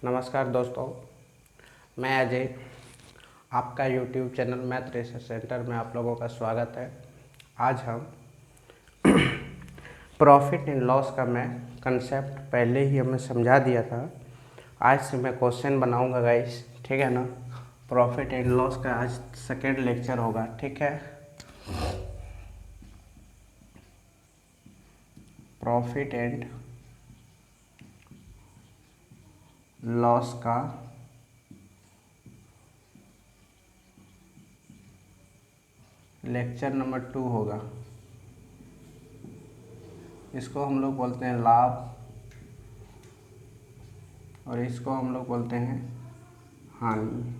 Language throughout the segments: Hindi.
नमस्कार दोस्तों, मैं अजय। आपका YouTube channel math research centre में आप लोगों का स्वागत है। आज हम प्रॉफिट एंड लॉस का मैं कंसेप्ट पहले ही हमें समझा दिया था। आज से मैं क्वेश्चन बनाऊंगा गाइस, ठीक है ना। प्रॉफिट एंड लॉस का आज सेकेंड लेक्चर होगा, ठीक है। प्रॉफिट एंड लॉस का लेक्चर नंबर 2 होगा। इसको हम लोग बोलते हैं लाभ और इसको हम लोग बोलते हैं हानि,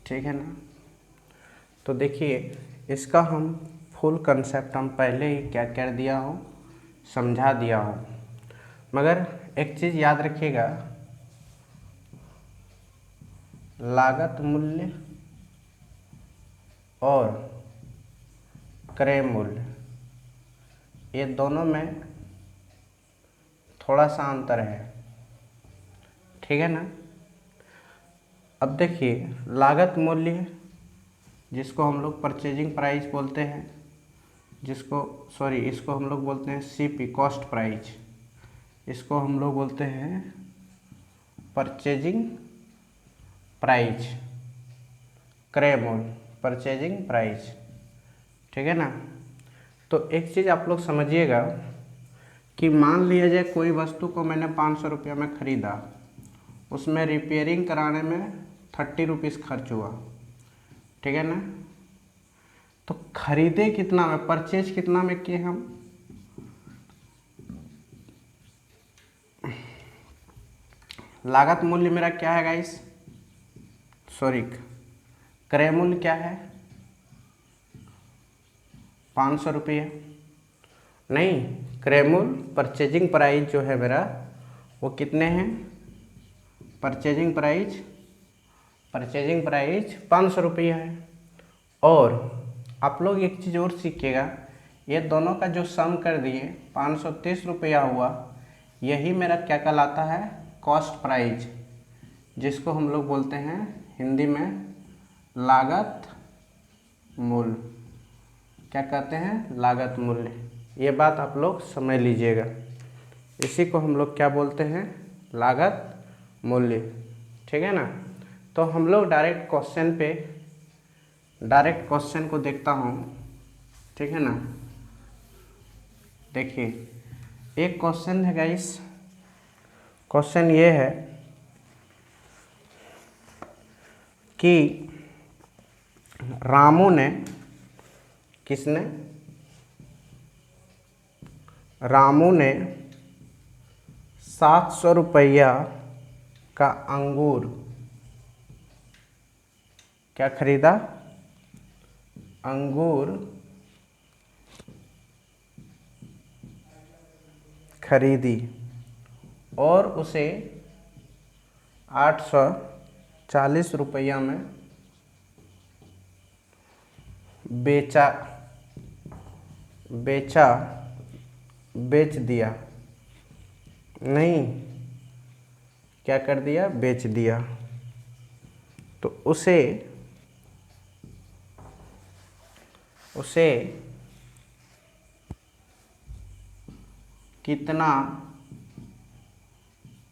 ठीक है ना। तो देखिए, इसका हम फुल कंसेप्ट हम पहले ही क्या कर दिया हो, समझा दिया हो। मगर एक चीज़ याद रखिएगा, लागत मूल्य और क्रय मूल्य, ये दोनों में थोड़ा सा अंतर है, ठीक है ना। अब देखिए, लागत मूल्य जिसको हम लोग परचेजिंग प्राइस बोलते हैं, इसको हम लोग बोलते हैं सीपी, कॉस्ट प्राइस। इसको हम लोग बोलते हैं परचेजिंग प्राइस, क्रय मूल्य, परचेजिंग प्राइस, ठीक है ना। तो एक चीज़ आप लोग समझिएगा कि मान लिया जाए कोई वस्तु को मैंने 500 रुपये में ख़रीदा, उसमें रिपेयरिंग कराने में 30 रुपीज़ खर्च हुआ, ठीक है ना। तो खरीदे कितना में, परचेज कितना में किए हम, लागत मूल्य मेरा क्या है गाइस, क्रय मूल्य क्या है, 500 रुपये। नहीं, क्रय मूल्य परचेजिंग प्राइस जो है मेरा वो कितने हैं, परचेजिंग प्राइस 500 रुपये है। और आप लोग एक चीज़ और सीखिएगा, ये दोनों का जो सम कर दिए 530 रुपया हुआ, यही मेरा क्या कहलाता है, कॉस्ट प्राइस, जिसको हम लोग बोलते हैं हिंदी में लागत मूल्य। क्या कहते हैं, लागत मूल्य। ये बात आप लोग समझ लीजिएगा, इसी को हम लोग क्या बोलते हैं, लागत मूल्य, ठीक है ना। तो हम लोग डायरेक्ट क्वेश्चन को देखता हूँ, ठीक है ना। देखिए, एक क्वेश्चन है गाइस, क्वेश्चन ये है कि रामू ने, किसने, रामू ने 700 रुपया का अंगूर क्या खरीदा, अंगूर खरीदी और उसे 840 रुपया में बेच दिया। नहीं, क्या कर दिया, बेच दिया। तो उसे कितना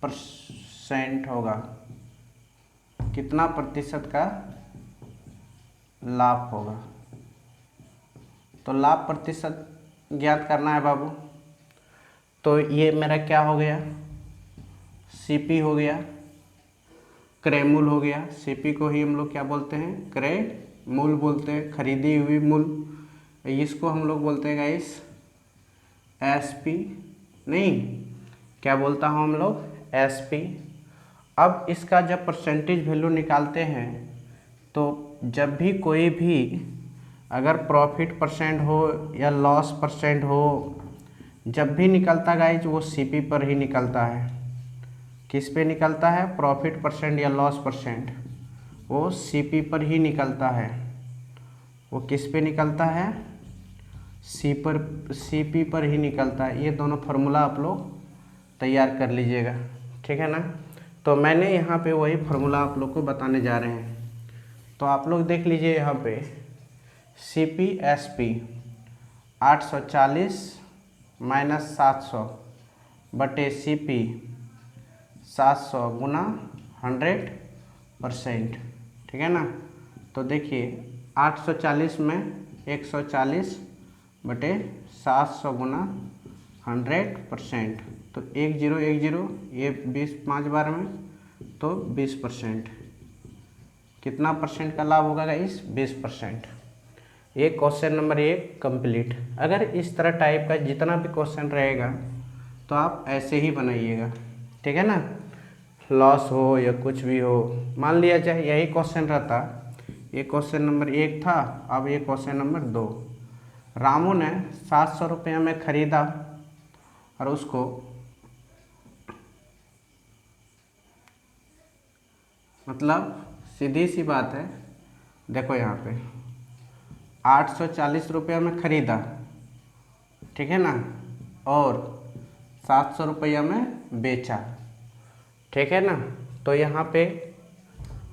परसेंट होगा, कितना प्रतिशत का लाभ होगा। तो लाभ प्रतिशत ज्ञात करना है बाबू। तो ये मेरा क्या हो गया, सीपी हो गया, क्रय मूल्य हो गया। सीपी को ही हम लोग क्या बोलते हैं, क्रय मूल्य बोलते हैं, खरीदी हुई मूल्य। इसको हम लोग बोलते हैं गाइस एसपी, नहीं, क्या बोलता हूँ हम लोग, एसपी। अब इसका जब परसेंटेज वैल्यू निकालते हैं, तो जब भी कोई भी अगर प्रॉफिट परसेंट हो या लॉस परसेंट हो, जब भी निकलता गाइज वो सीपी पर ही निकलता है। किस पे निकलता है, प्रॉफिट परसेंट या लॉस परसेंट, वो सीपी पर ही निकलता है। वो किस पे निकलता है, सीपी पर ही निकलता है। ये दोनों फार्मूला आप लोग तैयार कर लीजिएगा, ठीक है ना। तो मैंने यहाँ पे वही फार्मूला आप लोग को बताने जा रहे हैं। तो आप लोग देख लीजिए यहाँ पे CPSP 840 माइनस 700 बटे CP 700 गुना 100%, ठीक है ना। तो देखिए 840 में 140 बटे 700 गुना 100%, तो 1010 ये 20 5 बार में तो 20%। कितना परसेंट का लाभ होगा गाइस? 20%। ये क्वेश्चन नंबर 1 कंप्लीट। अगर इस तरह टाइप का जितना भी क्वेश्चन रहेगा तो आप ऐसे ही बनाइएगा, ठीक है ना। लॉस हो या कुछ भी हो, मान लिया जाए यही क्वेश्चन रहता, ये क्वेश्चन नंबर 1 था, अब ये क्वेश्चन नंबर 2। रामू ने 700 रुपये में खरीदा और उसको मतलब सीधी सी बात है, देखो यहाँ पे 840 रुपये में खरीदा, ठीक है ना, और 700 रुपया में बेचा, ठीक है ना। तो यहाँ पे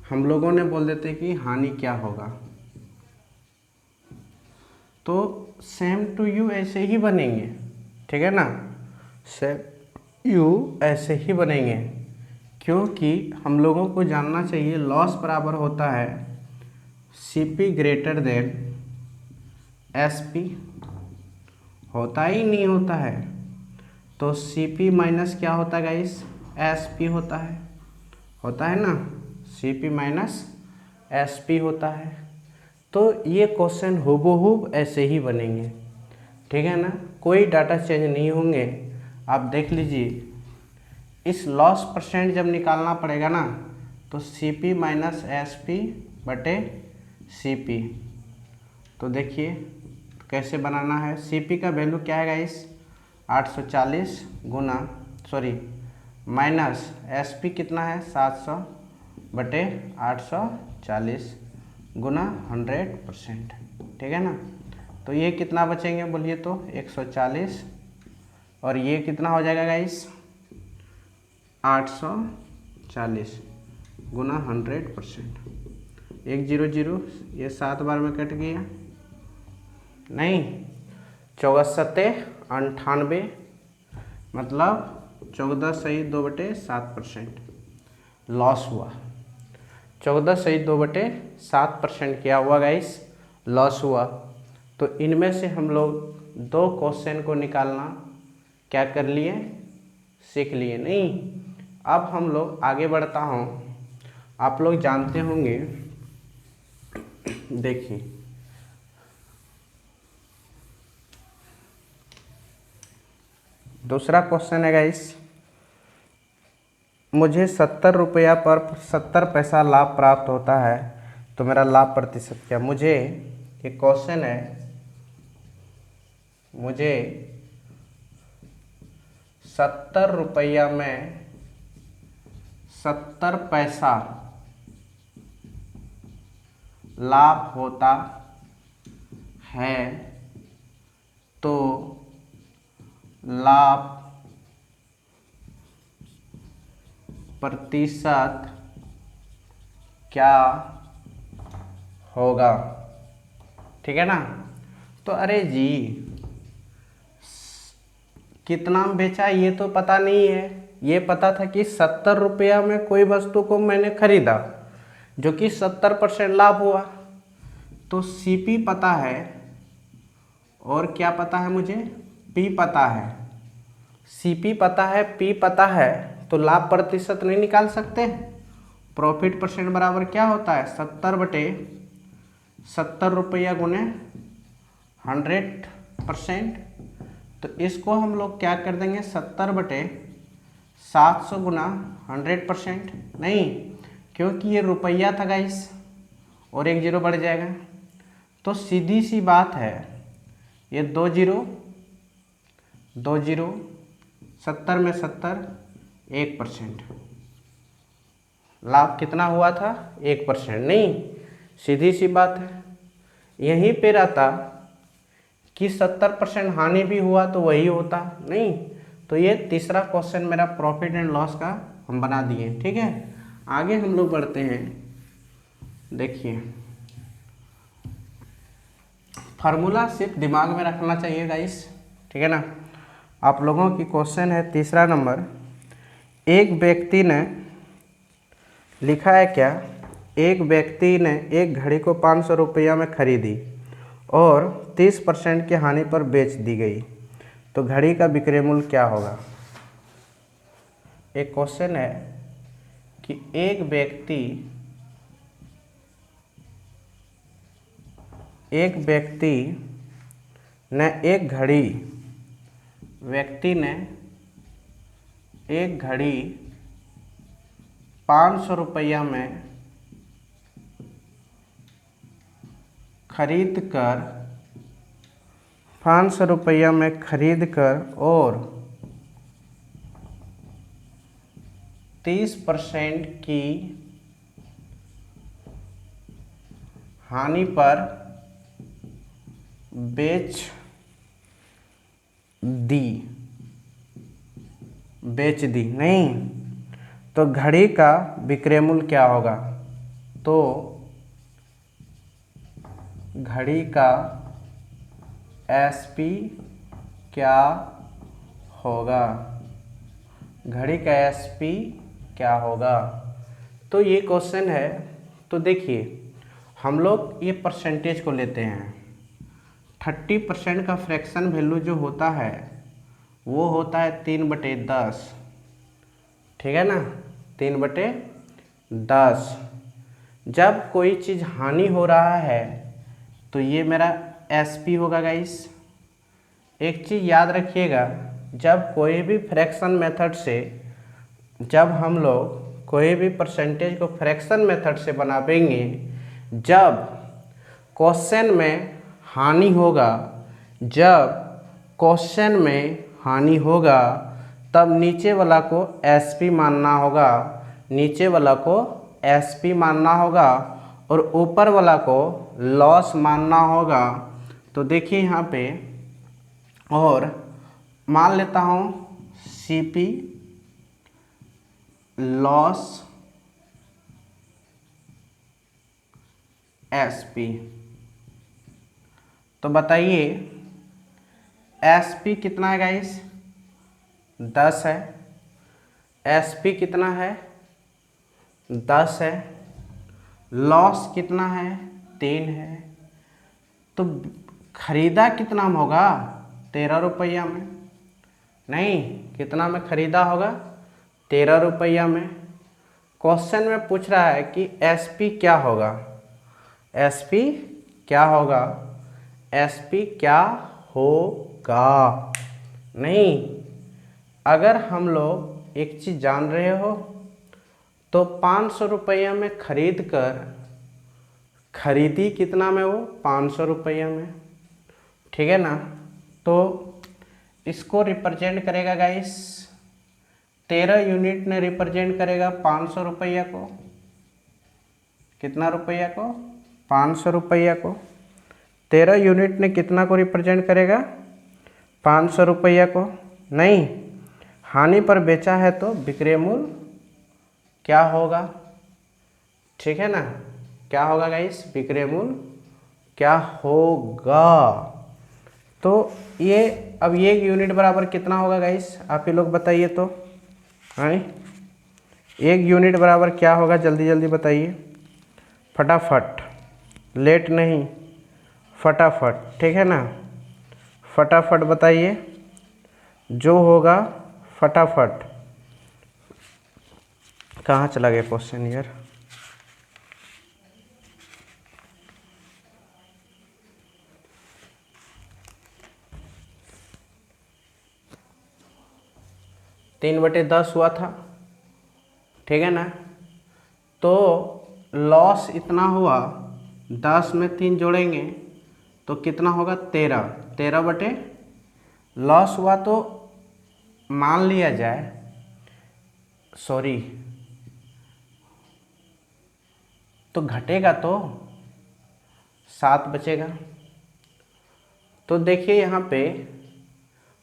हम लोगों ने बोल देते कि हानि क्या होगा, तो सेम टू यू ऐसे ही बनेंगे, ठीक है ना। सेम यू ऐसे ही बनेंगे, क्योंकि हम लोगों को जानना चाहिए लॉस बराबर होता है CP ग्रेटर देन SP, होता ही नहीं होता है। तो CP माइनस क्या होता है गाइस? SP होता है ना, CP माइनस SP होता है। तो ये क्वेश्चन हूबहू ऐसे ही बनेंगे, ठीक है ना, कोई डाटा चेंज नहीं होंगे। आप देख लीजिए, इस लॉस परसेंट जब निकालना पड़ेगा ना, तो CP माइनस SP बटे CP। तो देखिए कैसे बनाना है। CP का वैल्यू क्या है गाइस? 840 माइनस SP कितना है? 700 बटे 840 गुना 100%, ठीक है ना। तो ये कितना बचेंगे बोलिए तो? 140, और ये कितना हो जाएगा गाइस? 840 गुना 100%। 100 ये 7 बार में कट गया, नहीं 9498, मतलब 14.2/7% लॉस हुआ। 14.2/7% क्या हुआ गाइस? लॉस हुआ। तो इनमें से हम लोग 2 क्वेश्चन को निकालना क्या कर लिए? सीख लिए। नहीं, अब हम लोग आगे बढ़ता हूँ। आप लोग जानते होंगे, देखिए दूसरा क्वेश्चन है गाइस, मुझे 70 रुपया पर 70 पैसा लाभ प्राप्त होता है, तो मेरा लाभ प्रतिशत क्या? मुझे ये क्वेश्चन है, मुझे 70 रुपया में 70 पैसा लाभ होता है, तो लाभ प्रतिशत क्या होगा, ठीक है ना। तो अरे जी कितना में बेचा ये तो पता नहीं है, ये पता था कि 70 रुपया में कोई वस्तु को मैंने खरीदा जो कि 70% लाभ हुआ। तो CP पता है, और क्या पता है मुझे? P पता है। CP पता है, P पता है, तो लाभ प्रतिशत नहीं निकाल सकते? प्रॉफिट परसेंट बराबर क्या होता है? 70/70 रुपया गुने 100%। तो इसको हम लोग क्या कर देंगे? 70/700 गुना 100%। नहीं, क्योंकि ये रुपया था गाइस, और 1 0 बढ़ जाएगा। तो सीधी सी बात है, ये 2 0 70 में 70 1%। लाभ कितना हुआ था? 1%। नहीं, सीधी सी बात है, यहीं पे रहता कि 70% हानि भी हुआ तो वही होता। नहीं, तो ये तीसरा क्वेश्चन मेरा प्रॉफिट एंड लॉस का हम बना दिए। ठीक है, आगे हम लोग बढ़ते हैं। देखिए फार्मूला सिर्फ दिमाग में रखना चाहिए गाइस, ठीक है ना। आप लोगों की क्वेश्चन है तीसरा नंबर। एक व्यक्ति ने लिखा है क्या, एक व्यक्ति ने एक घड़ी को 500 रुपया में खरीदी और 30% की हानि पर बेच दी गई, तो घड़ी का विक्रय मूल्य क्या होगा। एक क्वेश्चन है कि एक व्यक्ति ने एक घड़ी 500 रुपया में खरीद कर और 30% की हानि पर बेच दी नहीं, तो घड़ी का विक्रय मूल्य क्या होगा। तो घड़ी का एसपी क्या होगा, घड़ी का एसपी क्या होगा। तो ये क्वेश्चन है। तो देखिए हम लोग ये परसेंटेज को लेते हैं। 30% का फ्रैक्शन वैल्यू जो होता है वो होता है 3/10, ठीक है ना, 3/10। जब कोई चीज़ हानि हो रहा है तो ये मेरा एसपी होगा गाइस। एक चीज़ याद रखिएगा, जब कोई भी फ्रैक्शन मेथड से, जब हम लोग कोई भी परसेंटेज को फ्रैक्शन मेथड से बनाएंगे, जब क्वेश्चन में हानि होगा, तब नीचे वाला को एसपी मानना होगा, और ऊपर वाला को लॉस मानना होगा। तो देखिए यहाँ पे, और मान लेता हूँ सीपी लॉस एसपी। तो बताइए एसपी कितना है गाइस, 10 है। एसपी कितना है, 10 है। लॉस कितना है, 3 है। तो खरीदा कितना में होगा, 13 रुपया में। नहीं, कितना में खरीदा होगा, 13 रुपया में। क्वेश्चन में पूछ रहा है कि एसपी क्या होगा, एसपी क्या होगा, एसपी क्या होगा। नहीं, अगर हम लोग एक चीज़ जान रहे हो तो 500 रुपया में खरीदी कितना में, वो 500 रुपया में, ठीक है ना। तो इसको रिप्रेजेंट करेगा गाइस, 13 यूनिट ने रिप्रेजेंट करेगा 500 रुपया को। कितना रुपया को, 500 रुपया को। 13 यूनिट ने कितना को रिप्रेजेंट करेगा, 500 रुपया को। नहीं, हानि पर बेचा है तो विक्रय मूल्य क्या होगा, ठीक है ना। क्या होगा गाइस, विक्रय मूल्य क्या होगा। तो ये अब ये यूनिट बराबर कितना होगा गाइस, आप ही लोग बताइए तो। हाँ, एक यूनिट बराबर क्या होगा, जल्दी जल्दी बताइए, फटाफट, लेट नहीं, फटाफट, ठीक है ना। फटाफट बताइए जो होगा, फटाफट। कहाँ चला गया क्वेश्चन यार। तीन बटे 10 हुआ था, ठीक है ना। तो लॉस इतना हुआ, 10 में 3 जोड़ेंगे तो कितना होगा, 13 बटे लॉस हुआ। तो मान लिया जाए, सॉरी, तो घटेगा तो 7 बचेगा। तो देखिए यहाँ पे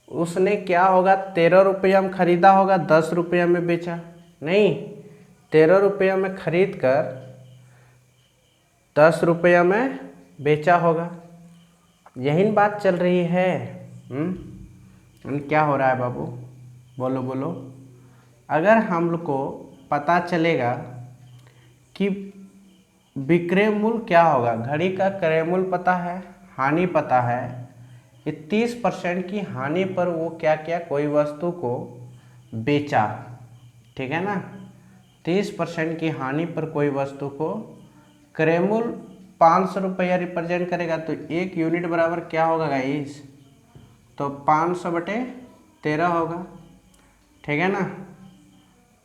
उसने क्या होगा, 13 रुपया में खरीदा होगा, 10 रुपया में बेचा, नहीं, 13 रुपया में खरीद कर 10 रुपया में बेचा होगा, यही बात चल रही है। क्या हो रहा है बाबू, बोलो बोलो। अगर हम लोग को पता चलेगा कि विक्रय मूल्य क्या होगा, घड़ी का क्रय मूल्य पता है, हानि पता है, 30% की हानि पर वो क्या क्या कोई वस्तु को बेचा, ठीक है ना। 30% की हानि पर कोई वस्तु को क्रय मूल्य 500 रुपया रिप्रेजेंट करेगा, तो 1 यूनिट बराबर क्या होगा गाइस, तो 500/13 होगा, ठीक है ना।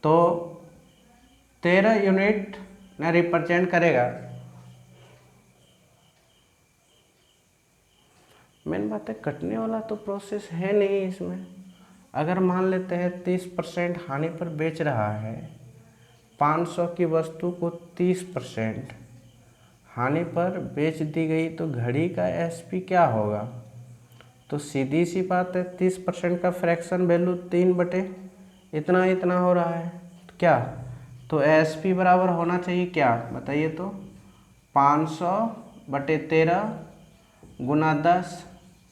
तो 13 यूनिट ना रिप्रेजेंट करेगा। मेन बात है कटने वाला तो प्रोसेस है नहीं इसमें। अगर मान लेते हैं 30% हानि पर बेच रहा है, 500 की वस्तु को 30% हानि पर बेच दी गई, तो घड़ी का एसपी क्या होगा, तो सीधी सी बात है 30% का फ्रैक्शन वैल्यू 3/इतना हो रहा है, तो क्या, तो एसपी बराबर होना चाहिए क्या बताइए, तो 500/13 गुना 10,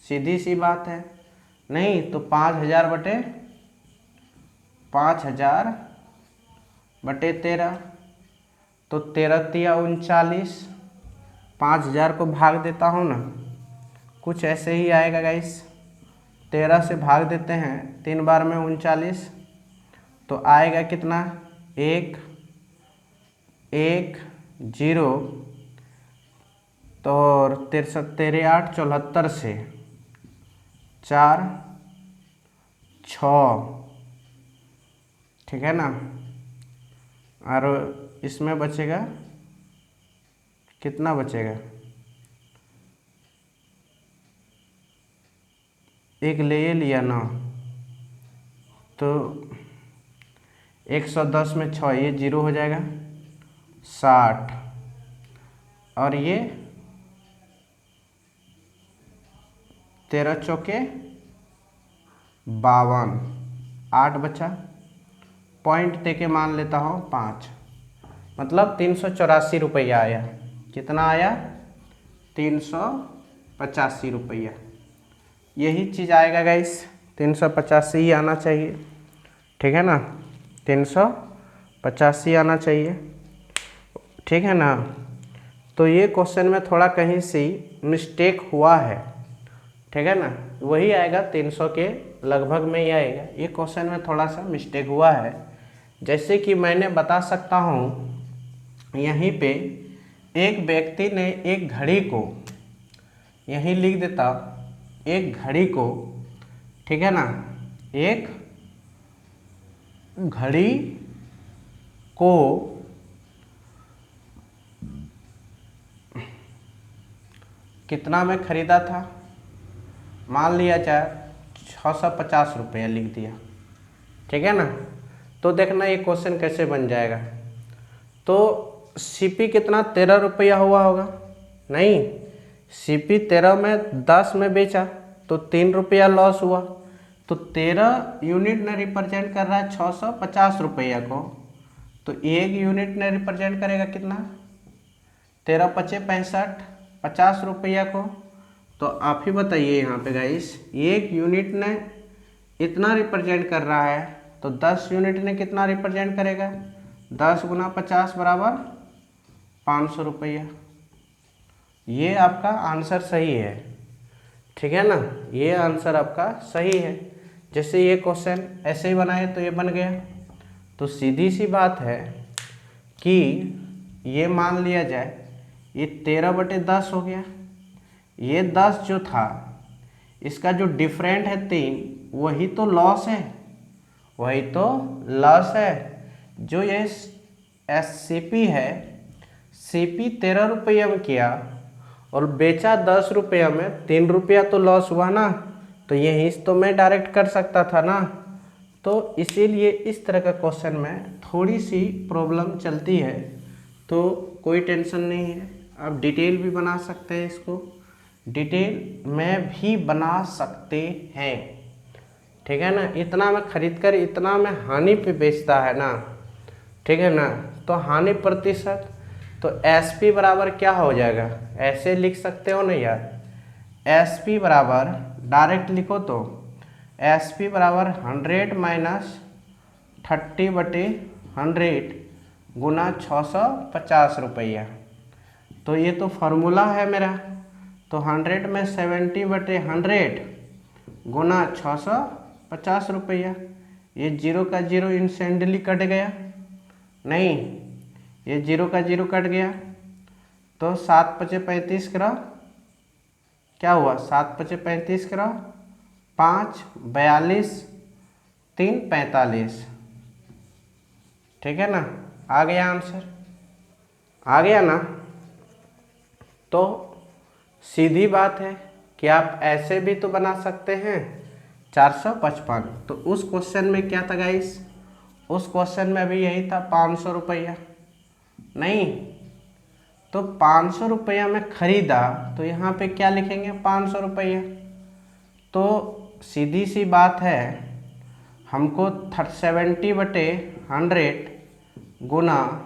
सीधी सी बात है। नहीं तो 5,000/13, तो 13×3 = 39, 5,000 को भाग देता हूँ ना, कुछ ऐसे ही आएगा गाइस। 13 से भाग देते हैं, 3 बार में 39, तो आएगा कितना, 1 1 0, तो 63 13 8 74 से 4 6, ठीक है ना। और इसमें बचेगा कितना, बचेगा एक ले लिया ना, तो 110 में 6, ये 0 हो जाएगा, 60, और ये 13 चौके 52, 8 बचा, पॉइंट दे के मान लेता हूँ 5, मतलब 384 रुपया आया। कितना आया, 385 रुपया। यही चीज़ आएगा गाइस, 385 ही आना चाहिए, ठीक है ना, 385 आना चाहिए, ठीक है ना। तो ये क्वेश्चन में थोड़ा कहीं से मिस्टेक हुआ है, ठीक है ना, वही आएगा 300 के लगभग में ही आएगा। ये क्वेश्चन में थोड़ा सा मिस्टेक हुआ है, जैसे कि मैंने बता सकता हूँ, यहीं पे एक व्यक्ति ने एक घड़ी को, यहीं लिख देता, एक घड़ी को, ठीक है ना, एक घड़ी को कितना में खरीदा था, मान लिया जाए 650 रुपया लिख दिया, ठीक है ना। तो देखना ये क्वेश्चन कैसे बन जाएगा। तो सीपी कितना, 13 रुपया हुआ होगा, नहीं, सीपी 13 में 10 में बेचा, तो 3 रुपया लॉस हुआ, तो 13 यूनिट ने रिप्रेजेंट कर रहा है 650 रुपया को, तो 1 यूनिट ने रिप्रेजेंट करेगा कितना, 13 × 5 = 65, 50 रुपया को। तो आप ही बताइए यहाँ पे गाइस, 1 यूनिट ने इतना रिप्रेजेंट कर रहा है, तो 10 यूनिट ने कितना रिप्रेजेंट करेगा, 10 × 50 = 500 रुपया। ये आपका आंसर सही है, ठीक है ना, ये आंसर आपका सही है। जैसे ये क्वेश्चन ऐसे ही बनाए तो ये बन गया। तो सीधी सी बात है कि ये मान लिया जाए, ये 13/10 हो गया, ये 10 जो था इसका जो डिफरेंट है 3, वही तो लॉस है, वही तो लॉस है। जो ये एससीपी है, सीपी 13 रुपया में किया और बेचा 10 रुपया में, 3 रुपया तो लॉस हुआ ना, तो यही तो मैं डायरेक्ट कर सकता था ना। तो इसीलिए इस तरह का क्वेश्चन में थोड़ी सी प्रॉब्लम चलती है, तो कोई टेंशन नहीं है, आप डिटेल भी बना सकते हैं, इसको डिटेल में भी बना सकते हैं, ठीक है ना। इतना में खरीद कर इतना में हानि पे बेचता है ना, ठीक है ना। तो हानि प्रतिशत, तो SP बराबर क्या हो जाएगा, ऐसे लिख सकते हो ना यार, SP बराबर डायरेक्ट लिखो तो SP बराबर 100 माइनस 30/100 गुना 650 रुपया। तो ये तो फार्मूला है मेरा, तो 100 में 70/100 गुना 650 रुपया। ये 0 का 0 इंस्टेंटली कट गया, नहीं ये 0 का 0 कट गया, तो 7 × 5 = 35 करो, क्या हुआ 7 × 5 = 35 करो, 5 42 3 45, ठीक है ना। आ गया आंसर, आ गया ना। तो सीधी बात है कि आप ऐसे भी तो बना सकते हैं 455। तो उस क्वेश्चन में क्या था गाइस, उस क्वेश्चन में भी यही था 500 रुपया, नहीं तो 500 रुपया में खरीदा, तो यहाँ पे क्या लिखेंगे 500 रुपया। तो सीधी सी बात है, हमको 70/100 गुना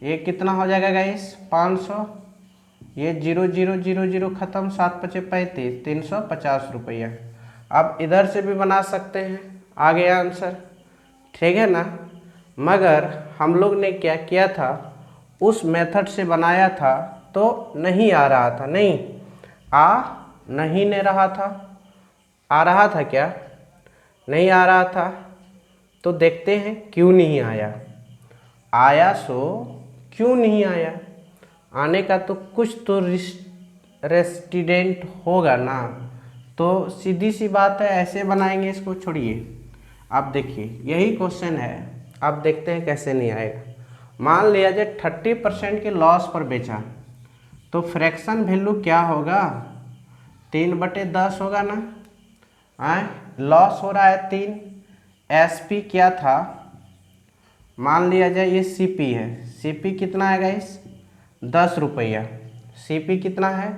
ये कितना हो जाएगा गाइस 500, ये 0 0 0 0 खत्म, 7 × 5 = 35, 350 रुपया। अब इधर से भी बना सकते हैं, आ गया आंसर, ठीक है ना। मगर हम लोग ने क्या किया था, उस मेथड से बनाया था तो नहीं आ रहा था, नहीं रहा था, आ रहा था क्या, नहीं आ रहा था। तो देखते हैं क्यों नहीं आया, आया सो क्यों नहीं आया, आने का तो कुछ तो रेस्टिडेंट होगा ना। तो सीधी सी बात है, ऐसे बनाएंगे, इसको छोड़िए। आप देखिए यही क्वेश्चन है, आप देखते हैं कैसे नहीं आएगा। मान लिया जाए 30% के लॉस पर बेचा, तो फ्रैक्शन वैल्यू क्या होगा 3/10 होगा ना। लॉस हो रहा है 3, SP क्या था, मान लिया जाए ये CP है, CP कितना है गाइस 10 रुपया, CP कितना है,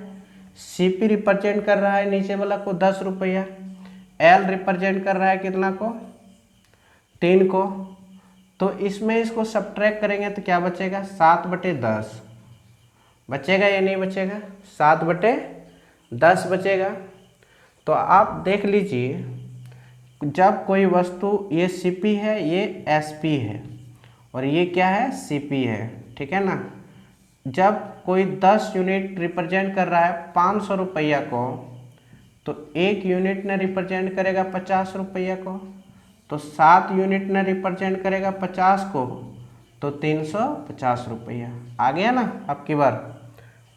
CP रिप्रेजेंट कर रहा है नीचे वाला को 10 रुपया, L रिप्रेजेंट कर रहा है कितना को 3 को। तो इसमें इसको सब्ट्रैक्ट करेंगे तो क्या बचेगा 7/10 बचेगा या नहीं बचेगा, 7/10 बचेगा। तो आप देख लीजिए, जब कोई वस्तु, ये CP है, ये SP है, और ये क्या है CP है, ठीक है ना। जब कोई 10 यूनिट रिप्रेजेंट कर रहा है 500 रुपया को, तो 1 यूनिट ने रिप्रेजेंट करेगा 50 रुपया को, तो 7 यूनिट ने रिप्रेजेंट करेगा 50 को, तो 350 रुपया। आ गया ना आपकी बार।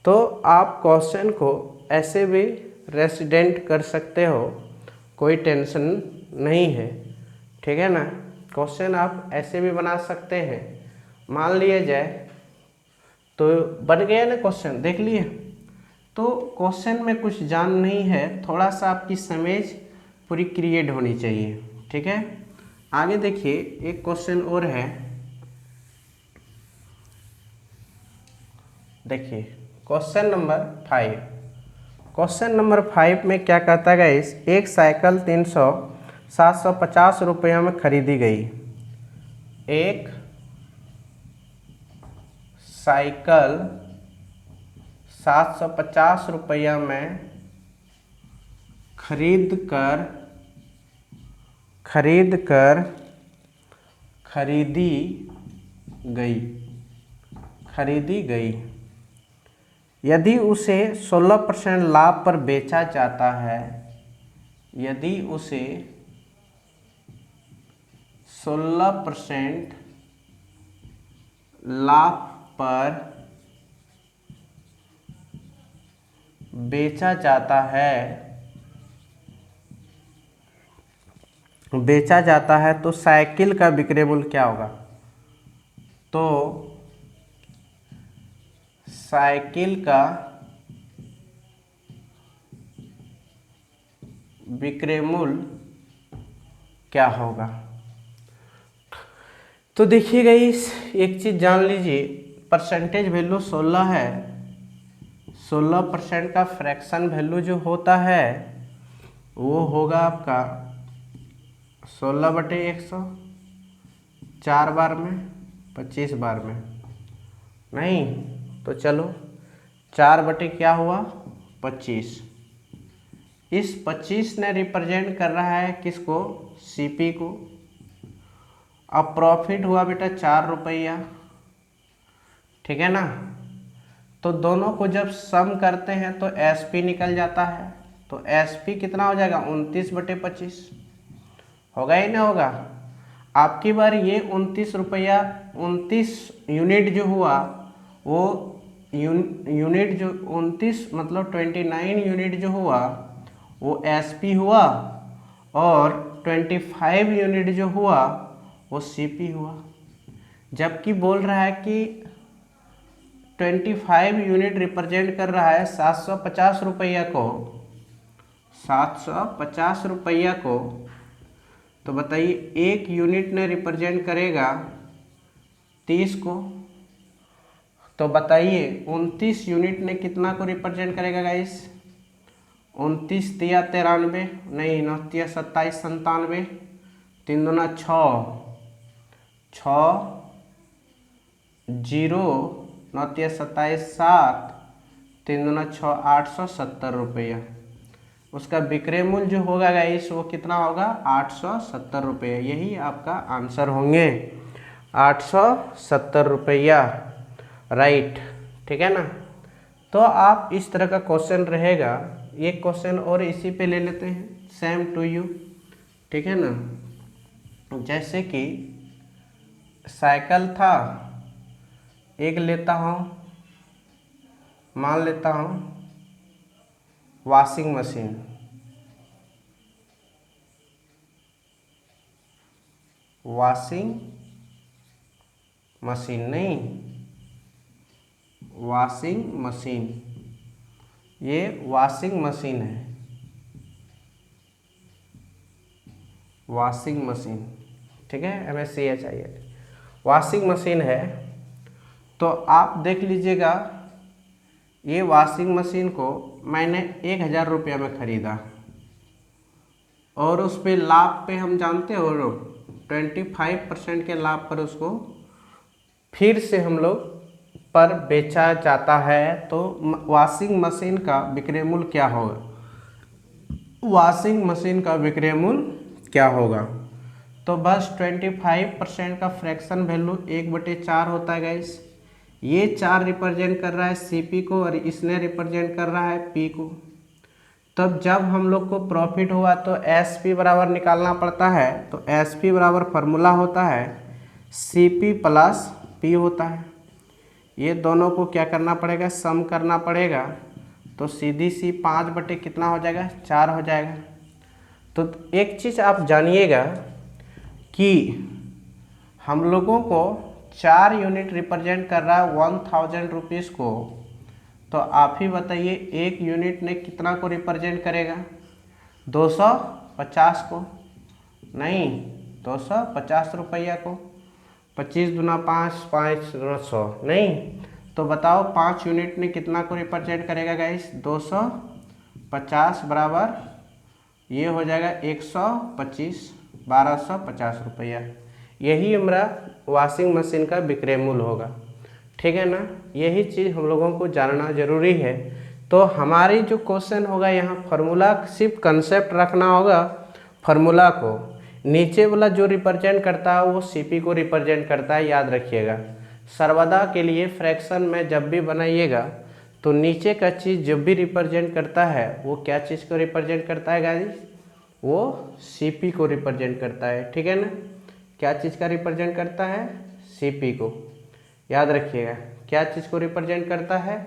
तो आप क्वेश्चन को ऐसे भी रेसिडेंट कर सकते हो, कोई टेंशन नहीं है, ठीक है ना। क्वेश्चन आप ऐसे भी बना सकते हैं, मान लिया जाए, तो बन गया ना क्वेश्चन, देख लिए। तो क्वेश्चन में कुछ जान नहीं है, थोड़ा सा आपकी समझ पूरी क्रिएट होनी चाहिए, ठीक है। आगे देखिए एक क्वेश्चन और है, देखिए क्वेश्चन नंबर 5। क्वेश्चन नंबर 5 में क्या कहता है, एक साइकिल 750 रुपये में खरीदी गई। एक साइकिल 750 रुपया में खरीदी गई। यदि उसे 16% लाभ पर बेचा जाता है, यदि उसे 16% लाभ पर बेचा जाता है तो साइकिल का विक्रय मूल्य क्या होगा। तो साइकिल का विक्रय मूल्य क्या होगा। तो देखिएगा, इस एक चीज़ जान लीजिए, परसेंटेज वैल्यू 16 है, 16% का फ्रैक्शन वैल्यू जो होता है वो होगा आपका 16/100, 4 बार में 25 बार में नहीं, तो चलो 4 बटे क्या हुआ 25। इस 25 ने रिप्रेजेंट कर रहा है किसको, सीपी को। अब प्रॉफिट हुआ बेटा 4 रुपया, ठीक है ना। तो दोनों को जब सम करते हैं तो एसपी निकल जाता है। तो एसपी कितना हो जाएगा 29/25, होगा ही ना होगा। आपकी बार ये 29 रुपया 29 यूनिट जो हुआ वो यूनिट जो 29 मतलब 29 यूनिट जो हुआ वो एसपी हुआ, और 25 यूनिट जो हुआ वो सीपी हुआ। जबकि बोल रहा है कि 25 यूनिट रिप्रेजेंट कर रहा है 750 रुपया को, 750 रुपया को। तो बताइए एक यूनिट ने रिप्रेजेंट करेगा 30 को। तो बताइए 29 यूनिट ने कितना को रिप्रेजेंट करेगा गाइस, 29 तिया 93, नहीं 9 तिया 27 97, 3 दूना 6, 6 0 9 तिया 27 7, 3 दूना 6 870 रुपया। उसका विक्रय मूल्य जो होगा गाइस वो कितना होगा 870 रुपया। यही आपका आंसर होंगे 870 रुपया, राइट, ठीक है ना। तो आप इस तरह का क्वेश्चन रहेगा। एक क्वेश्चन और इसी पे ले लेते हैं, सेम टू यू, ठीक है ना। जैसे कि साइकिल था, एक लेता हूँ, मान लेता हूँ वॉशिंग मशीन, वॉशिंग मशीन नहीं, वॉशिंग मशीन, ये वॉशिंग मशीन है, वॉशिंग मशीन, ठीक है, MSCHIL वॉशिंग मशीन है। तो आप देख लीजिएगा ये वॉशिंग मशीन को मैंने 1000 रुपया में ख़रीदा, और उस पर लाभ पे हम जानते हो 25% के लाभ पर उसको फिर से हम लोग पर बेचा जाता है। तो वॉशिंग मशीन का विक्रय मूल्य क्या होगा, वॉशिंग मशीन का विक्रय मूल्य क्या होगा। तो बस 25% का फ्रैक्शन वैल्यू 1/4 होता है गाइस। ये 4 रिप्रेजेंट कर रहा है सीपी को और इसने रिप्रेजेंट कर रहा है पी को। तब जब हम लोग को प्रॉफिट हुआ तो एसपी बराबर निकालना पड़ता है। तो एसपी बराबर फार्मूला होता है सीपी प्लस पी होता है। ये दोनों को क्या करना पड़ेगा, सम करना पड़ेगा। तो सीधी सी 5 बटे कितना हो जाएगा 4 हो जाएगा। तो एक चीज़ आप जानिएगा कि हम लोगों को 4 यूनिट रिप्रेजेंट कर रहा है 1000 रुपीज़ को। तो आप ही बताइए एक यूनिट ने कितना को रिप्रेजेंट करेगा, 250 को नहीं, 250 रुपया को। 25 दूना 5, 5 दूना 100 नहीं। तो बताओ 5 यूनिट ने कितना को रिप्रेजेंट करेगा गाइस, 250 बराबर ये हो जाएगा 125, 1250 रुपया। यही हमारा वॉशिंग मशीन का विक्रय मूल्य होगा, ठीक है ना। यही चीज़ हम लोगों को जानना जरूरी है। तो हमारी जो क्वेश्चन होगा यहाँ फार्मूला, सिर्फ कंसेप्ट रखना होगा। फार्मूला को नीचे वाला जो रिप्रेजेंट करता है वो सीपी को रिप्रेजेंट करता है, याद रखिएगा। सर्वदा के लिए फ्रैक्शन में जब भी बनाइएगा तो नीचे का चीज़ जब भी रिप्रेजेंट करता है वो क्या चीज़ को रिप्रेजेंट करता है गाइस, वो सीपी को रिप्रेजेंट करता है, ठीक है ना। क्या चीज़ का रिप्रेजेंट करता है, सीपी को, याद रखिएगा। क्या चीज़ को रिप्रेजेंट करता है,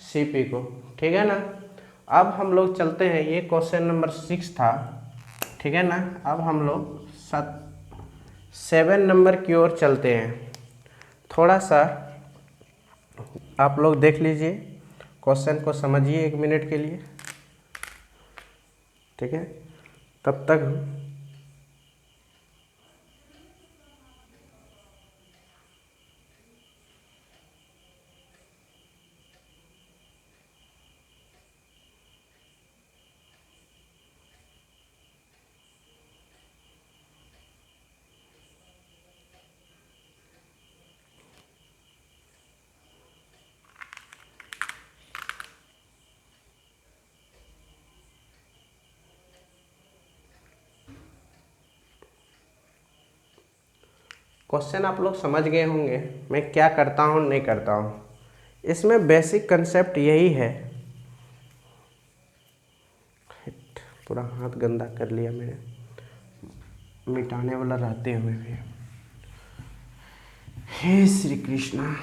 सीपी को, ठीक है ना। अब हम लोग चलते हैं, ये क्वेश्चन नंबर 6 था, ठीक है ना। अब हम लोग 7 नंबर की ओर चलते हैं। थोड़ा सा आप लोग देख लीजिए, क्वेश्चन को समझिए 1 मिनट के लिए, ठीक है। तब तक क्वेश्चन आप लोग समझ गए होंगे मैं क्या करता हूँ नहीं करता हूँ। इसमें बेसिक कंसेप्ट यही है। पूरा हाथ गंदा कर लिया मेरे, मिटाने वाला रहते हुए भी। हे श्री कृष्णा।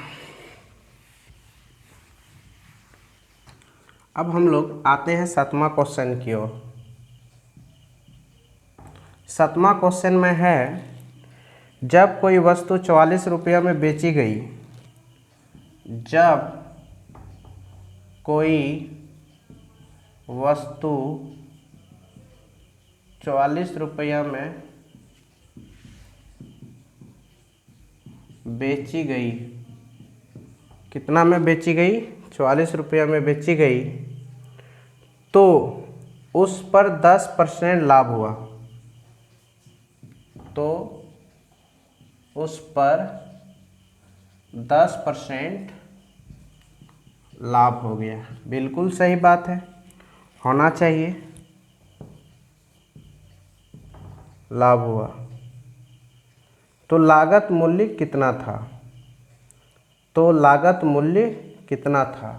अब हम लोग आते हैं 7वां क्वेश्चन की ओर। 7वां क्वेश्चन में है, जब कोई वस्तु 44 रुपया में बेची गई, जब कोई वस्तु 44 रुपया में बेची गई, कितना में बेची गई? 44 रुपया में बेची गई, तो उस पर 10% लाभ हुआ। तो उस पर 10% लाभ हो गया। बिल्कुल सही बात है, होना चाहिए, लाभ हुआ। तो लागत मूल्य कितना था? तो लागत मूल्य कितना था?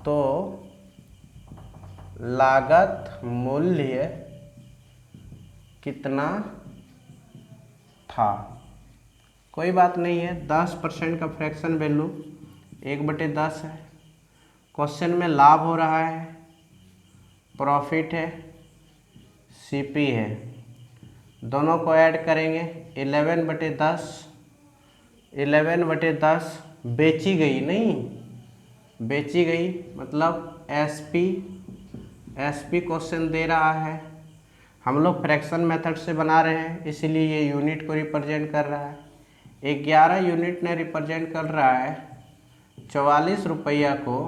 तो लागत मूल्य कितना था? कोई बात नहीं है, 10% का फ्रैक्शन वैल्यू 1/10 है। क्वेश्चन में लाभ हो रहा है, प्रॉफिट है, सीपी है, दोनों को ऐड करेंगे 11/10। 11/10 बेची गई, नहीं बेची गई मतलब एसपी क्वेश्चन दे रहा है। हम लोग फ्रैक्शन मेथड से बना रहे हैं, इसीलिए ये यूनिट को रिप्रेजेंट कर रहा है। 11 यूनिट ने रिप्रेजेंट कर रहा है 44 रुपया को,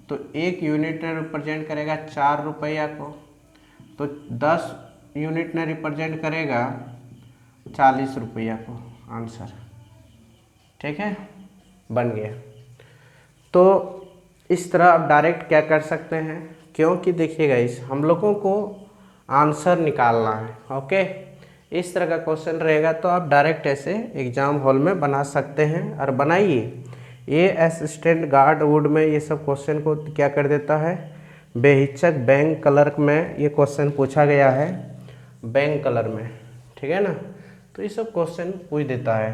तो 1 यूनिट ने रिप्रेजेंट करेगा 4 रुपया को, तो 10 यूनिट ने रिप्रेजेंट करेगा 40 रुपया को। आंसर ठीक है, बन गया। तो इस तरह आप डायरेक्ट क्या कर सकते हैं, क्योंकि देखिएगा इस हम लोगों को आंसर निकालना है। ओके, इस तरह का क्वेश्चन रहेगा तो आप डायरेक्ट ऐसे एग्जाम हॉल में बना सकते हैं, और बनाइए। ये असिस्टेंट गार्ड वुड में ये सब क्वेश्चन को क्या कर देता है, बेहिचक बैंक क्लर्क में ये क्वेश्चन पूछा गया है, बैंक कलर में, ठीक है ना। तो ये सब क्वेश्चन पूछ देता है,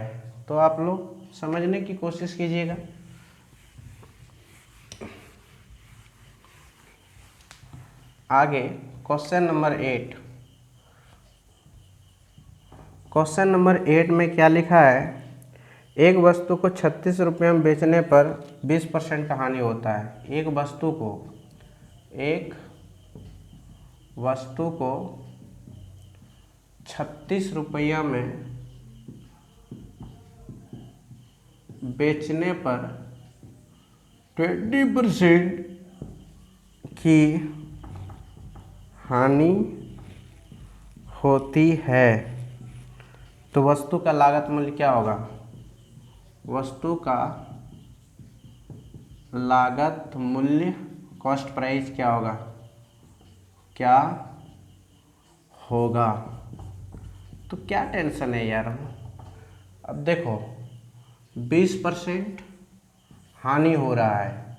तो आप लोग समझने की कोशिश कीजिएगा। आगे क्वेश्चन नंबर 8। क्वेश्चन नंबर 8 में क्या लिखा है, एक वस्तु को 36 रुपये में बेचने पर 20% का हानि होता है। एक वस्तु को 36 रुपया में बेचने पर 20% की हानि होती है, तो वस्तु का लागत मूल्य क्या होगा? वस्तु का लागत मूल्य, कॉस्ट प्राइस क्या होगा? क्या होगा? तो क्या टेंशन है यार। अब देखो 20% हानि हो रहा है,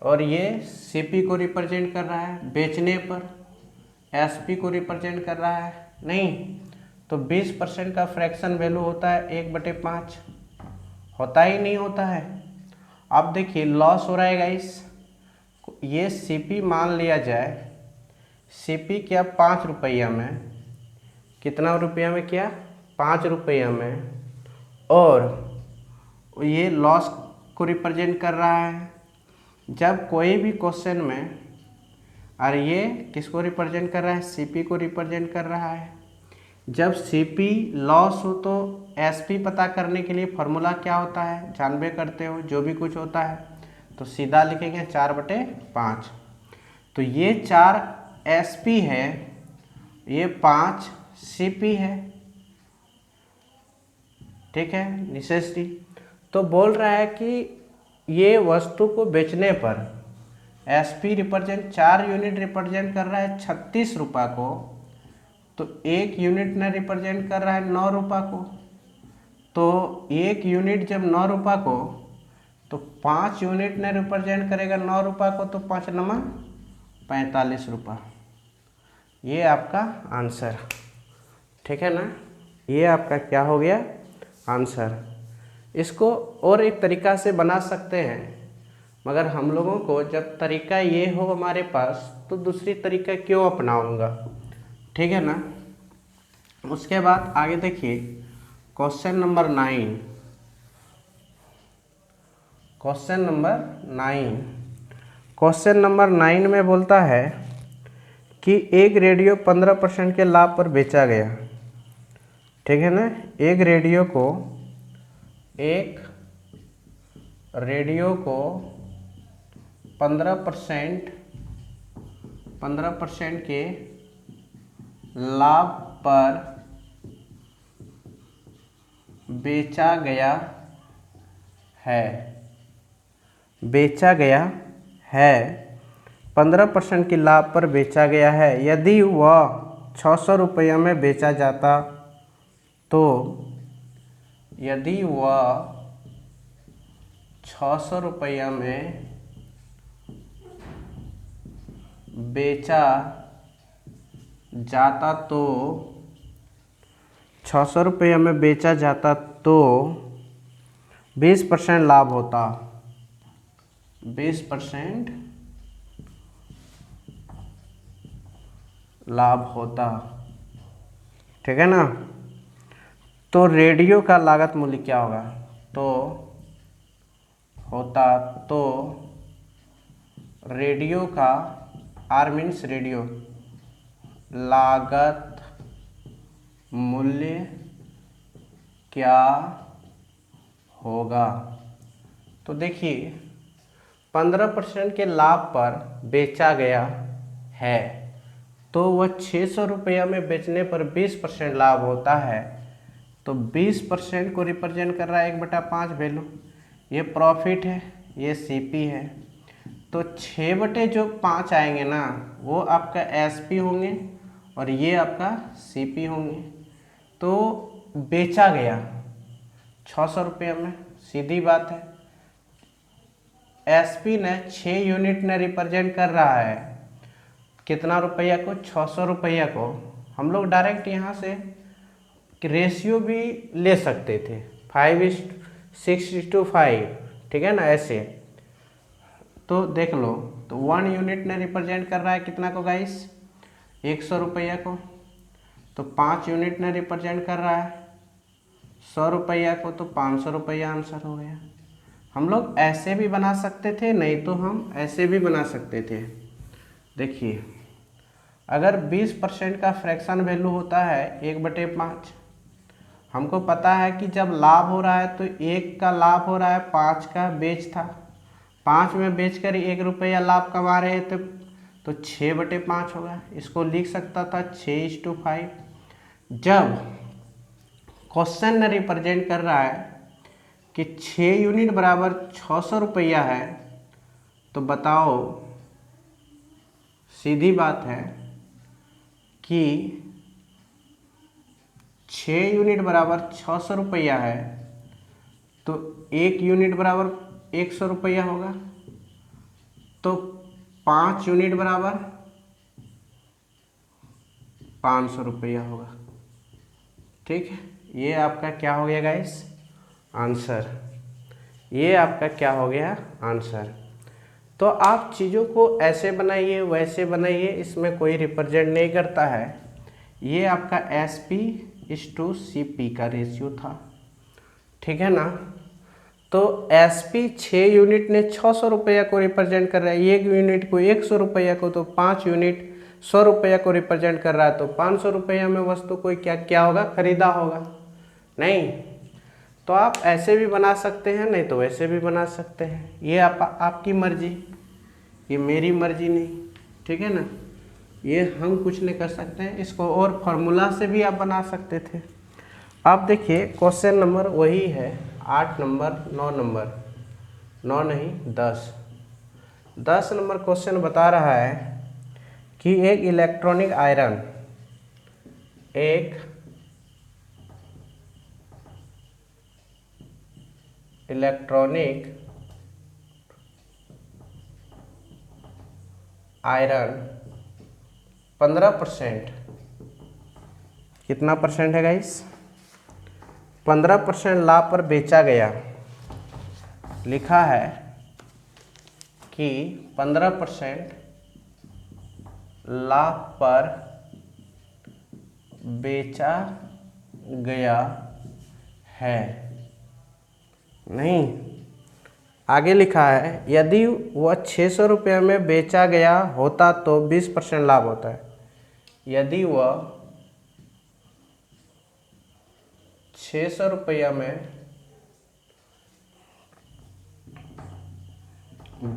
और ये सीपी को रिप्रेजेंट कर रहा है, बेचने पर एसपी को रिप्रेजेंट कर रहा है, नहीं तो 20% का फ्रैक्शन वैल्यू होता है 1/5, होता ही नहीं होता है। अब देखिए लॉस हो रहा है गाइस, ये सीपी मान लिया जाए, सीपी क्या 5 रुपया में, कितना रुपया में किया? 5 रुपया में, और ये लॉस को रिप्रेजेंट कर रहा है। जब कोई भी क्वेश्चन में, और ये किसको रिप्रेजेंट कर रहा है? सीपी को रिप्रेजेंट कर रहा है। जब सीपी लॉस हो तो एसपी पता करने के लिए फॉर्मूला क्या होता है, जानबे करते हो, जो भी कुछ होता है तो सीधा लिखेंगे 4/5। तो ये 4 एसपी है, ये 5 सीपी है, ठीक है निशेषी। तो बोल रहा है कि ये वस्तु को बेचने पर एसपी रिप्रेजेंट 4 यूनिट रिप्रेजेंट कर रहा है 36 रुपये को, तो 1 यूनिट ने रिप्रेजेंट कर रहा है 9 रुपये को, तो 1 यूनिट जब 9 रुपये को, तो 5 यूनिट ने रिप्रेजेंट करेगा 9 रुपये को, तो 5 नमा 45 रुपये। ये आपका आंसर, ठीक है ना। ये आपका क्या हो गया आंसर। इसको और एक तरीका से बना सकते हैं, मगर हम लोगों को जब तरीका ये हो हमारे पास तो दूसरी तरीका क्यों अपनाऊंगा, ठीक है ना। उसके बाद आगे देखिए क्वेश्चन नंबर 9। क्वेश्चन नंबर 9 में बोलता है कि एक रेडियो 15% के लाभ पर बेचा गया, ठीक है ना। एक रेडियो को 15% के लाभ पर बेचा गया है 15% के लाभ पर बेचा गया है। यदि वह 600 रुपये में बेचा जाता तो, यदि वह 600 रुपये में बेचा जाता तो 600 रुपये में बेचा जाता तो 20% लाभ होता, 20% लाभ होता, ठीक है ना। तो रेडियो का लागत मूल्य क्या होगा, तो रेडियो का आर मीन्स रेडियो लागत मूल्य क्या होगा। तो देखिए 15% के लाभ पर बेचा गया है, तो वह 600 रुपया में बेचने पर 20% लाभ होता है। तो 20% को रिप्रेजेंट कर रहा है 1/5 वैल्यू। ये प्रॉफिट है, ये सीपी है। तो 6/5 आएंगे ना, वो आपका एसपी होंगे और ये आपका सीपी होंगे। तो बेचा गया 600 रुपये में, सीधी बात है। एसपी ने 6 यूनिट ने रिप्रेजेंट कर रहा है कितना रुपया को, 600 रुपया को। हम लोग डायरेक्ट यहाँ से रेशियो भी ले सकते थे 5:6:5, ठीक है ना, ऐसे। तो देख लो, तो 1 यूनिट ने रिप्रेजेंट कर रहा है कितना को गाइस, 100 रुपया को। तो 5 यूनिट ने रिप्रेजेंट कर रहा है 100 रुपया को, तो 500 रुपया आंसर हो गया। हम लोग ऐसे भी बना सकते थे, नहीं तो हम ऐसे भी बना सकते थे। देखिए अगर 20% का फ्रैक्शन वैल्यू होता है 1/5, हमको पता है कि जब लाभ हो रहा है तो 1 का लाभ हो रहा है, 5 का बेच था, 5 में बेचकर 1 रुपया लाभ कमा रहे थे, तो 6/5 होगा। इसको लिख सकता था 6:5। जब क्वेश्चन ने रिप्रेजेंट कर रहा है कि 6 यूनिट बराबर 600 रुपया है, तो बताओ, सीधी बात है कि 6 यूनिट बराबर 600 रुपया है, तो 1 यूनिट बराबर 100 रुपया होगा। तो 5 यूनिट बराबर 500 रुपया होगा, ठीक है। ये आपका क्या हो गया गाइस, आंसर। ये आपका क्या हो गया आंसर। तो आप चीज़ों को ऐसे बनाइए वैसे बनाइए, इसमें कोई रिप्रेजेंट नहीं करता है। ये आपका SP/CP का रेशियो था, ठीक है ना। तो SP 6 यूनिट ने 600 रुपया को रिप्रेजेंट कर रहा है, 1 यूनिट को 100 रुपया को, तो 5 यूनिट 100 रुपया को रिप्रेजेंट कर रहा है। तो 500 रुपया में वस्तु कोई क्या होगा, खरीदा होगा, नहीं। तो आप ऐसे भी बना सकते हैं, नहीं तो वैसे भी बना सकते हैं। ये आपकी मर्जी, ये मेरी मर्जी नहीं, ठीक है ना। ये हम कुछ नहीं कर सकते हैं। इसको और फार्मूला से भी आप बना सकते थे। आप देखिए क्वेश्चन नंबर वही है 8 नंबर 9 नंबर 9 नहीं 10 नंबर क्वेश्चन बता रहा है कि एक इलेक्ट्रॉनिक आयरन इलेक्ट्रॉनिक आयरन 15%, कितना परसेंट है गाइस, 15% लाभ पर बेचा गया। लिखा है कि 15% लाभ पर बेचा गया है। नहीं, आगे लिखा है यदि वह 600 रुपये में बेचा गया होता तो 20% लाभ होता है। यदि वह 600 रुपया में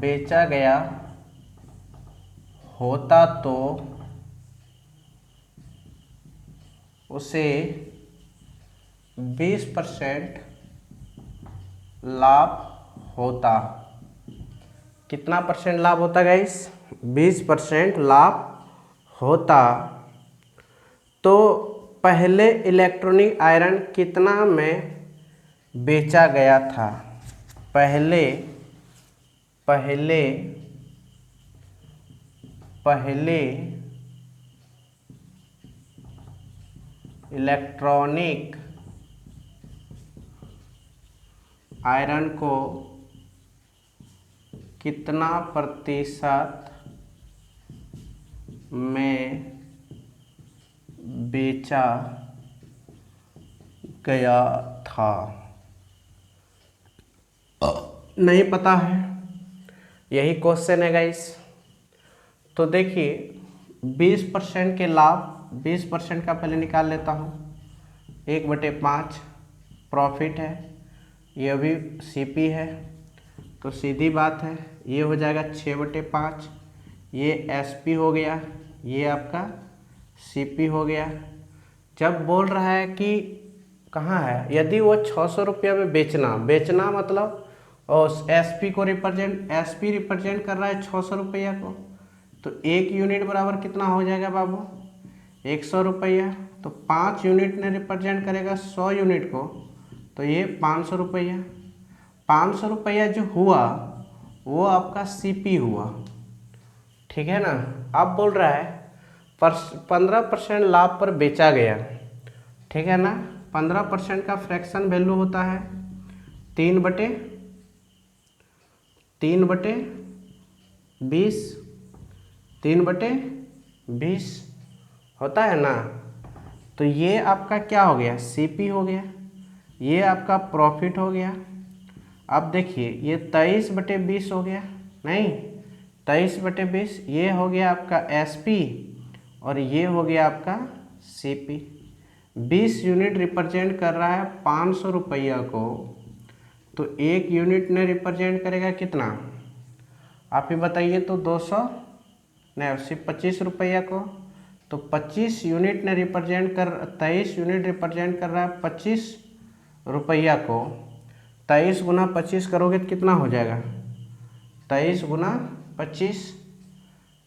बेचा गया होता तो उसे 20% लाभ होता। कितना परसेंट लाभ होता गाइस, 20% लाभ होता। तो पहले इलेक्ट्रॉनिक आयरन कितना में बेचा गया था, पहले इलेक्ट्रॉनिक आयरन को कितना प्रतिशत में बेचा गया था, नहीं पता है, यही क्वेश्चन है गाइस। तो देखिए 20% के लाभ, 20% का पहले निकाल लेता हूँ, 1/5 प्रॉफिट है, यह भी सीपी है, तो सीधी बात है ये हो जाएगा 6/5, ये एसपी हो गया, ये आपका सीपी हो गया। जब बोल रहा है कि कहाँ है, यदि वो 600 रुपया में बेचना मतलब और एसपी को एसपी रिप्रेजेंट कर रहा है 600 रुपया को, तो 1 यूनिट बराबर कितना हो जाएगा बाबू, 100 रुपया। तो 5 यूनिट ने रिप्रेजेंट करेगा 100 यूनिट को, तो ये 500 रुपया। 500 रुपया जो हुआ वो आपका सीपी हुआ, ठीक है ना। अब बोल रहा है 15% लाभ पर बेचा गया, ठीक है ना। 15% का फ्रैक्शन वैल्यू होता है 3/20 होता है ना। तो ये आपका क्या हो गया, सीपी हो गया, ये आपका प्रॉफिट हो गया। अब देखिए ये 23/20 हो गया, नहीं 23/20, ये हो गया आपका एसपी और ये हो गया आपका सीपी। 20 यूनिट रिप्रेजेंट कर रहा है 500 रुपया को, तो 1 यूनिट ने रिप्रेजेंट करेगा कितना, आप ही बताइए। तो 200 नहीं, सिर्फ 25 रुपया को, तो 25 यूनिट ने रिप्रेजेंट कर 23 यूनिट रिप्रेजेंट कर रहा है 25 रुपया को। 23 गुना 25 करोगे तो कितना हो जाएगा, 23 गुना 25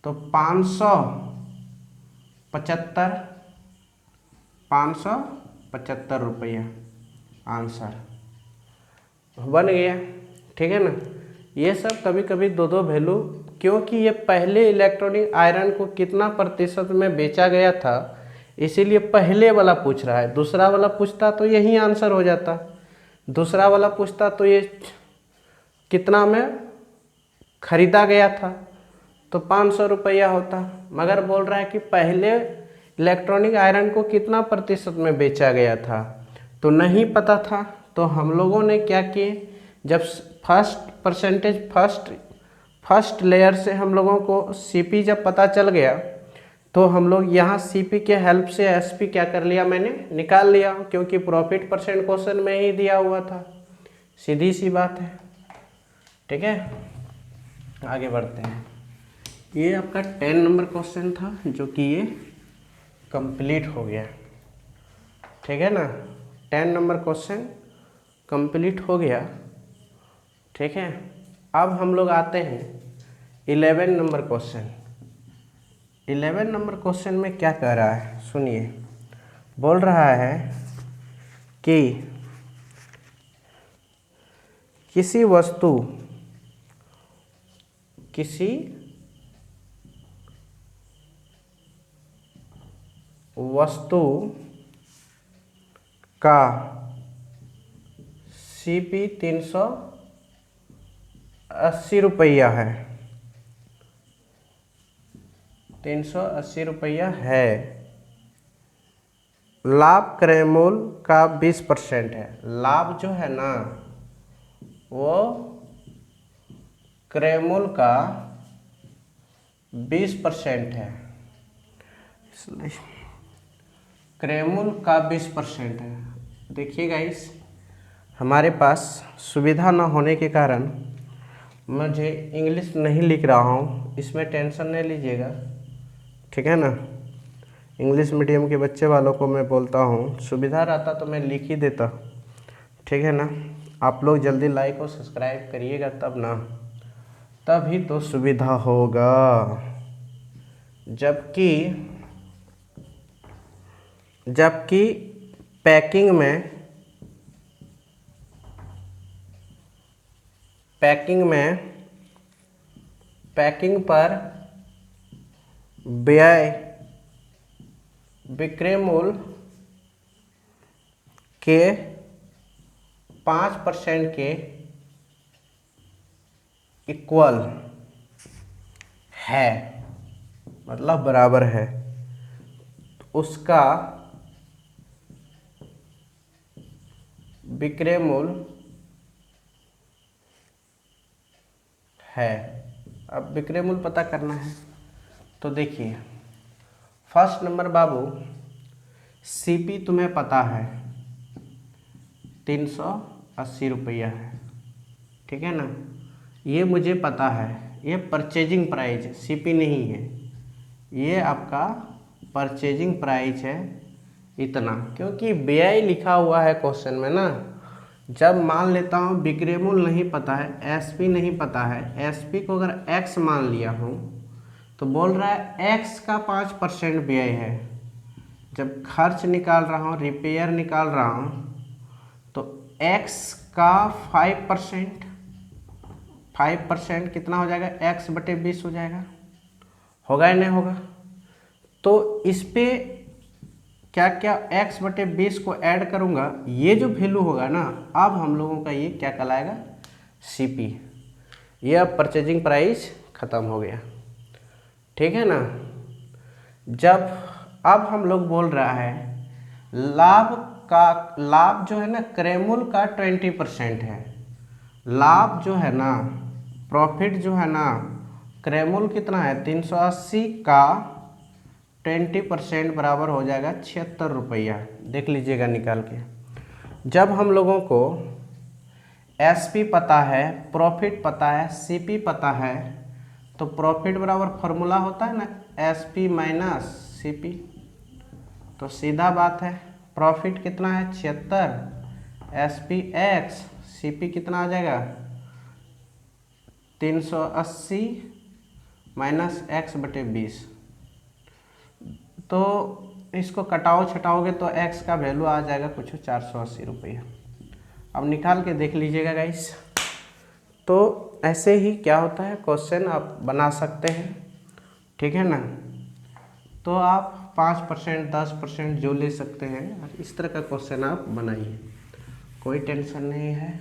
तो 575 रुपया आंसर बन गया, ठीक है ना। ये सब कभी कभी दो वैल्यू, क्योंकि ये पहले इलेक्ट्रॉनिक आयरन को कितना प्रतिशत में बेचा गया था, इसीलिए पहले वाला पूछ रहा है। दूसरा वाला पूछता तो यही आंसर हो जाता, दूसरा वाला पूछता तो ये कितना में खरीदा गया था तो 500 रुपया होता, मगर बोल रहा है कि पहले इलेक्ट्रॉनिक आयरन को कितना प्रतिशत में बेचा गया था, तो नहीं पता था। तो हम लोगों ने क्या किए, जब फर्स्ट लेयर से हम लोगों को सीपी जब पता चल गया, तो हम लोग यहाँ सीपी के हेल्प से एसपी क्या कर लिया, मैंने निकाल लिया, क्योंकि प्रॉफिट परसेंट क्वेश्चन में ही दिया हुआ था, सीधी सी बात है, ठीक है। आगे बढ़ते हैं। ये आपका 10 नंबर क्वेश्चन था, जो कि ये कंप्लीट हो गया, ठीक है ना। 10 नंबर क्वेश्चन कंप्लीट हो गया, ठीक है। अब हम लोग आते हैं 11 नंबर क्वेश्चन। 11 नंबर क्वेश्चन में क्या कह रहा है, सुनिए। बोल रहा है कि किसी वस्तु का CP 380 रुपया है, 380 रुपया है। लाभ क्रय मूल्य का 20% है। लाभ जो है ना वो क्रय मूल्य का 20% है, इसलिए क्रय मूल्य का 20% है। देखिए गाइस, हमारे पास सुविधा न होने के कारण मुझे इंग्लिश नहीं लिख रहा हूँ, इसमें टेंशन नहीं लीजिएगा, ठीक है ना। इंग्लिश मीडियम के बच्चे वालों को मैं बोलता हूँ, सुविधा रहता तो मैं लिख ही देता, ठीक है ना। आप लोग जल्दी लाइक और सब्सक्राइब करिएगा तब ना, तभी तो सुविधा होगा। जबकि पैकिंग पर व्यय विक्रय मूल्य के 5% के इक्वल है, मतलब बराबर है, तो उसका विक्रय मूल्य है। अब विक्रय मूल्य पता करना है तो देखिए, फर्स्ट नंबर बाबू, CP तुम्हें पता है 380 रुपया है, ठीक है ना। ये मुझे पता है, ये परचेजिंग प्राइस है, CP नहीं है, ये आपका परचेजिंग प्राइस है इतना, क्योंकि व्यय लिखा हुआ है क्वेश्चन में ना। जब मान लेता हूँ विक्रय मूल्य नहीं पता है, SP नहीं पता है, SP को अगर X मान लिया हूँ तो बोल रहा है X का 5% व्यय है। जब खर्च निकाल रहा हूँ, रिपेयर निकाल रहा हूँ, तो X का 5% कितना हो जाएगा, X/20 हो जाएगा, होगा या नहीं होगा। तो इस पे क्या क्या X/20 को ऐड करूँगा, ये जो वैल्यू होगा ना, अब हम लोगों का ये क्या कहलाएगा, CP। ये अब परचेजिंग प्राइस ख़त्म हो गया, ठीक है ना। जब अब हम लोग बोल रहा है लाभ जो है ना क्रय मूल्य का 20% है। लाभ जो है ना, प्रॉफिट जो है ना, क्रय मूल्य कितना है 380 का 20% बराबर हो जाएगा 76 रुपया। देख लीजिएगा निकाल के। जब हम लोगों को SP पता है, प्रॉफिट पता है, CP पता है, तो प्रॉफिट बराबर फॉर्मूला होता है ना SP माइनस CP। तो सीधा बात है, प्रॉफिट कितना है 76, SP X, CP कितना आ जाएगा 380 माइनस X/20। तो इसको कटाओ छटाओगे तो X का वैल्यू आ जाएगा कुछ 480 रुपया। अब निकाल के देख लीजिएगा गाइस। तो ऐसे ही क्या होता है, क्वेश्चन आप बना सकते हैं, ठीक है ना। तो आप 5% 10% जो ले सकते हैं, इस तरह का क्वेश्चन आप बनाइए, कोई टेंशन नहीं है।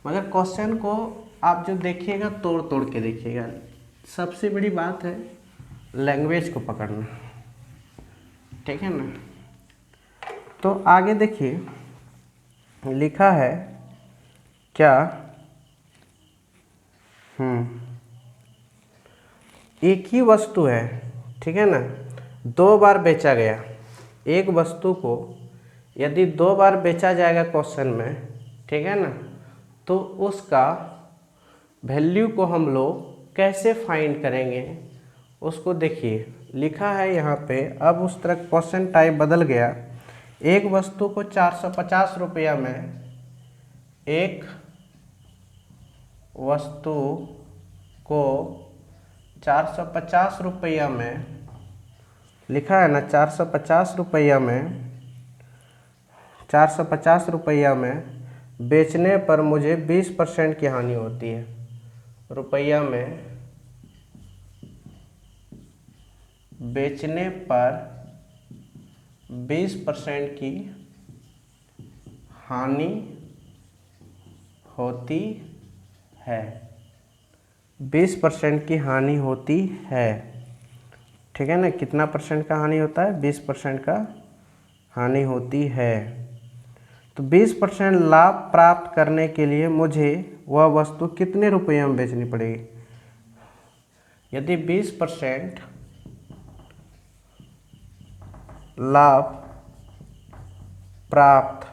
मगर क्वेश्चन को आप जो देखिएगा तोड़ तोड़ के देखिएगा। सबसे बड़ी बात है लैंग्वेज को पकड़ना, ठीक है ना। तो आगे देखिए लिखा है क्या, एक ही वस्तु है, ठीक है ना, 2 बार बेचा गया। एक वस्तु को यदि 2 बार बेचा जाएगा क्वेश्चन में, ठीक है ना, तो उसका वैल्यू को हम लोग कैसे फाइंड करेंगे उसको देखिए। लिखा है यहाँ पे, अब उस तरह क्वेश्चन टाइप बदल गया। एक वस्तु को 450 रुपया में, एक वस्तु को 450 रुपया में, लिखा है ना 450 रुपया में, 450 रुपया में बेचने पर मुझे 20% की हानि होती है। रुपया में बेचने पर 20% की हानि होती है। 20% की हानि होती है, ठीक है ना। कितना परसेंट का हानि होता है? 20% का हानि होती है। तो 20% लाभ प्राप्त करने के लिए मुझे वह वस्तु कितने रुपये में बेचनी पड़ेगी? यदि 20% लाभ प्राप्त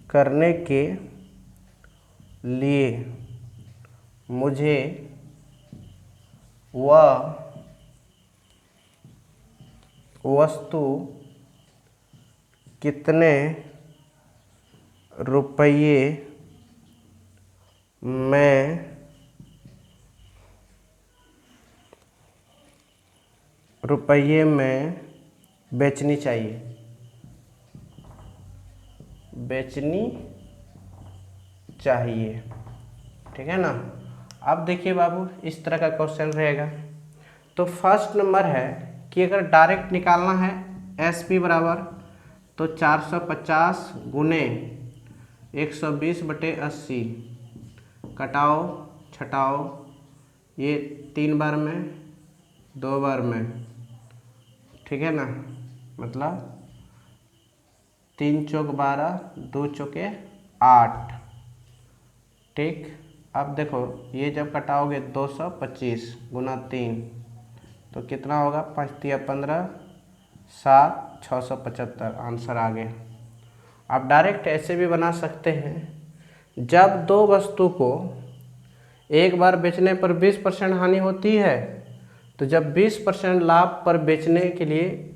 करने के लिए मुझे वह वस्तु कितने रुपये में बेचनी चाहिए, ठीक है ना। अब देखिए बाबू, इस तरह का क्वेश्चन रहेगा। तो फर्स्ट नंबर है कि अगर डायरेक्ट निकालना है एसपी बराबर, तो 450 गुने 120/80, कटाओ छटाओ, ये 3 बार में 2 बार में, ठीक है ना। मतलब 3 चौक 12, 2 चौके 8, ठीक। अब देखो ये जब कटाओगे 225 गुना 3 तो कितना होगा? 5 तिया 15, 7, 675, आंसर आ गया। आप डायरेक्ट ऐसे भी बना सकते हैं, जब दो वस्तु को एक बार बेचने पर 20% हानि होती है, तो जब 20% लाभ पर बेचने के लिए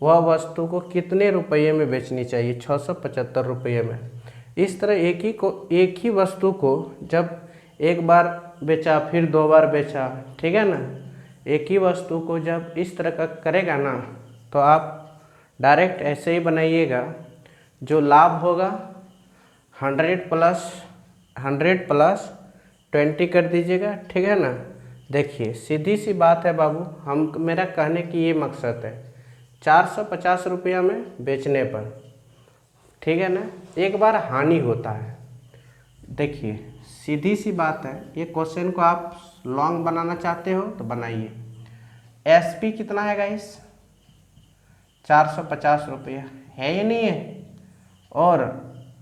वह वस्तु को कितने रुपये में बेचनी चाहिए? 675 रुपये में। इस तरह एक ही वस्तु को जब एक बार बेचा फिर 2 बार बेचा, ठीक है ना। एक ही वस्तु को जब इस तरह का करेगा ना, तो आप डायरेक्ट ऐसे ही बनाइएगा। जो लाभ होगा 100 प्लस 20 कर दीजिएगा, ठीक है ना। देखिए सीधी सी बात है बाबू, मेरा कहने की ये मकसद है, 450 रुपया में बेचने पर, ठीक है ना, एक बार हानि होता है। देखिए सीधी सी बात है, ये क्वेश्चन को आप लॉन्ग बनाना चाहते हो तो बनाइए। एसपी कितना है गाइस? 450 रुपया है या नहीं है? और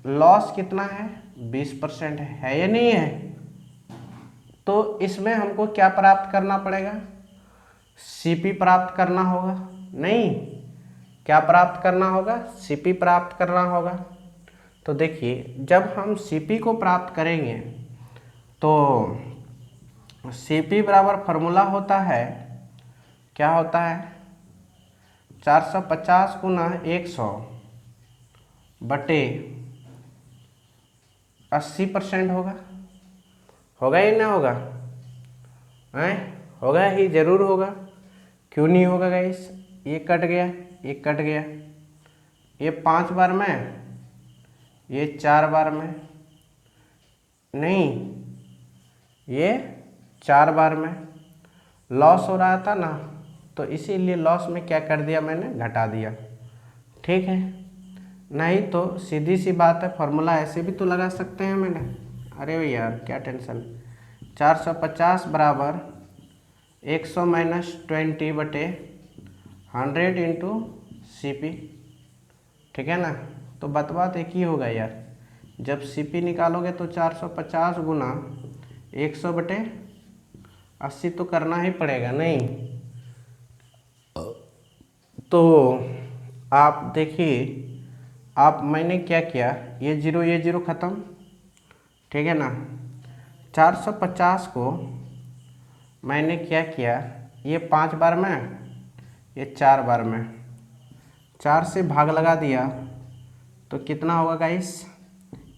लॉस कितना है? 20% है या नहीं है? तो इसमें हमको क्या प्राप्त करना पड़ेगा? सीपी प्राप्त करना होगा। नहीं, क्या प्राप्त करना होगा? सीपी प्राप्त करना होगा। तो देखिए जब हम सीपी को प्राप्त करेंगे तो सीपी बराबर फार्मूला होता है, क्या होता है? 450 गुना 100 बटे 80% होगा या ना होगा? होगा ही, जरूर होगा। क्यों नहीं होगा गाइस? ये कट गया, ये कट गया, ये 5 बार में, ये 4 बार में, नहीं ये 4 बार में लॉस हो रहा था ना, तो इसीलिए लॉस में क्या कर दिया मैंने? घटा दिया, ठीक है। नहीं तो सीधी सी बात है, फार्मूला ऐसे भी तो लगा सकते हैं मैंने। अरे यार क्या टेंशन। 450 बराबर 100 माइनस 20 बटे 100 इंटू CP, ठीक है ना। तो बात एक ही होगा यार, जब CP निकालोगे तो 450 गुना 100 बटे 80 तो करना ही पड़ेगा, नहीं? तो आप देखिए, मैंने क्या किया, ये जीरो ख़त्म, ठीक है ना। 450 को मैंने क्या किया, ये 5 बार में, ये 4 बार में, 4 से भाग लगा दिया तो कितना होगा गाइस?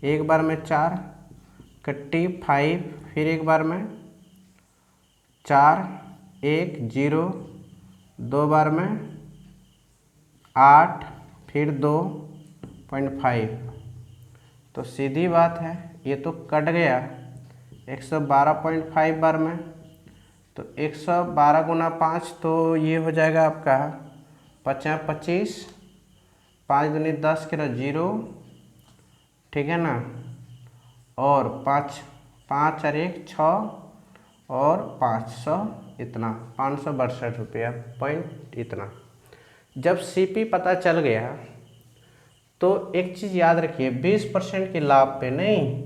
एक बार में 4 कट्टी 5, फिर एक बार में 4 1 0, 2 बार में 8, फिर 2.5, तो सीधी बात है ये तो कट गया 112.5 बार में, तो 112 गुना 5 तो ये हो जाएगा आपका 25, 5 दूनी 10 के 0, ठीक है ना, और 5 5 और 1 6 और 500 इतना 562 रुपया पॉइंट इतना। जब सीपी पता चल गया तो एक चीज़ याद रखिए 20% के लाभ पे नहीं,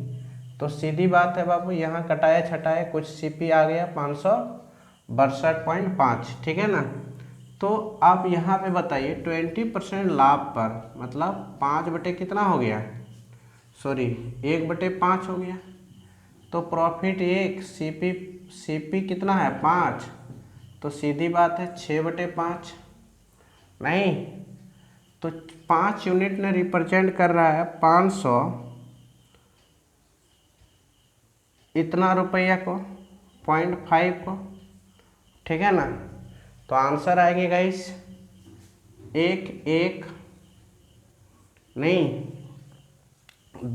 तो सीधी बात है बाबू यहाँ कटाया छटाया कुछ सीपी आ गया 562.5, ठीक है ना। तो आप यहाँ पे बताइए 20% लाभ पर मतलब 5 बटे कितना हो गया, सॉरी 1/5 हो गया, तो प्रॉफिट 1, सीपी कितना है 5, तो सीधी बात है 6/5 नहीं, तो 5 यूनिट ने रिप्रेजेंट कर रहा है 500 इतना रुपया को 0.5 को, ठीक है ना। तो आंसर आएंगे गाइस 1 नहीं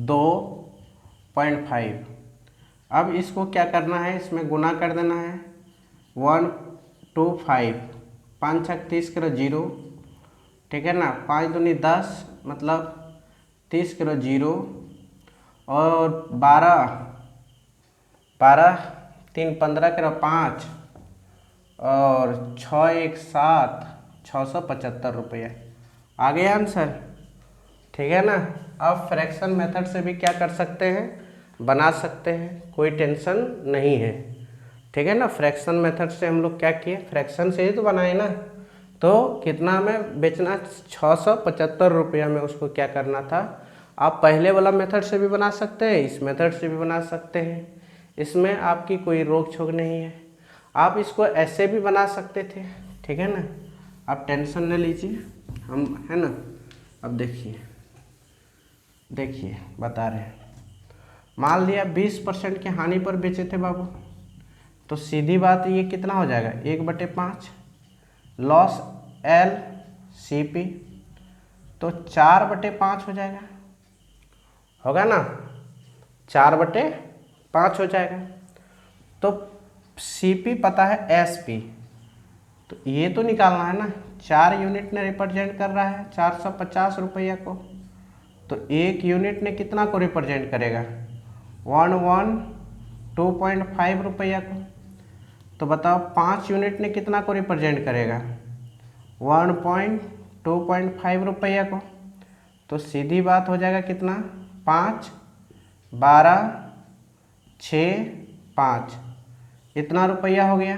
2.5। अब इसको क्या करना है, इसमें गुना कर देना है 125, 5 छक 30 किलो 0, ठीक है ना, 5 दूनी 10 मतलब 30 किलो 0, और 12 3 15 किलो 5, और 6 1 7 675 रुपये आ गया आंसर, ठीक है ना। अब फ्रैक्शन मेथड से भी क्या कर सकते हैं, बना सकते हैं, कोई टेंशन नहीं है, ठीक है ना। फ्रैक्शन मेथड से हम लोग क्या किए, फ्रैक्शन से ही तो बनाए ना, तो कितना में बेचना 675 रुपया में उसको क्या करना था। आप पहले वाला मेथड से भी बना सकते हैं, इस मेथड से भी बना सकते हैं, इसमें आपकी कोई रोक छोक नहीं है। आप इसको ऐसे भी बना सकते थे, ठीक है ना, आप टेंशन न लीजिए, हम है ना। अब देखिए बता रहे हैं, मान लिया 20% की हानि पर बेचे थे बाबू, तो सीधी बात ये कितना हो जाएगा 1/5 लॉस एल सी पी, तो 4/5 हो जाएगा, होगा ना, 4/5 हो जाएगा। तो सी पी पता है एस पी, तो ये तो निकालना है ना, 4 यूनिट ने रिप्रेजेंट कर रहा है 450 रुपया को, तो 1 यूनिट ने कितना को रिप्रेजेंट करेगा 112.5 रुपया को, तो बताओ 5 यूनिट ने कितना को रिप्रेजेंट करेगा 1.2.5 रुपया को, तो सीधी बात हो जाएगा कितना 5 12 6 5 इतना रुपया हो गया।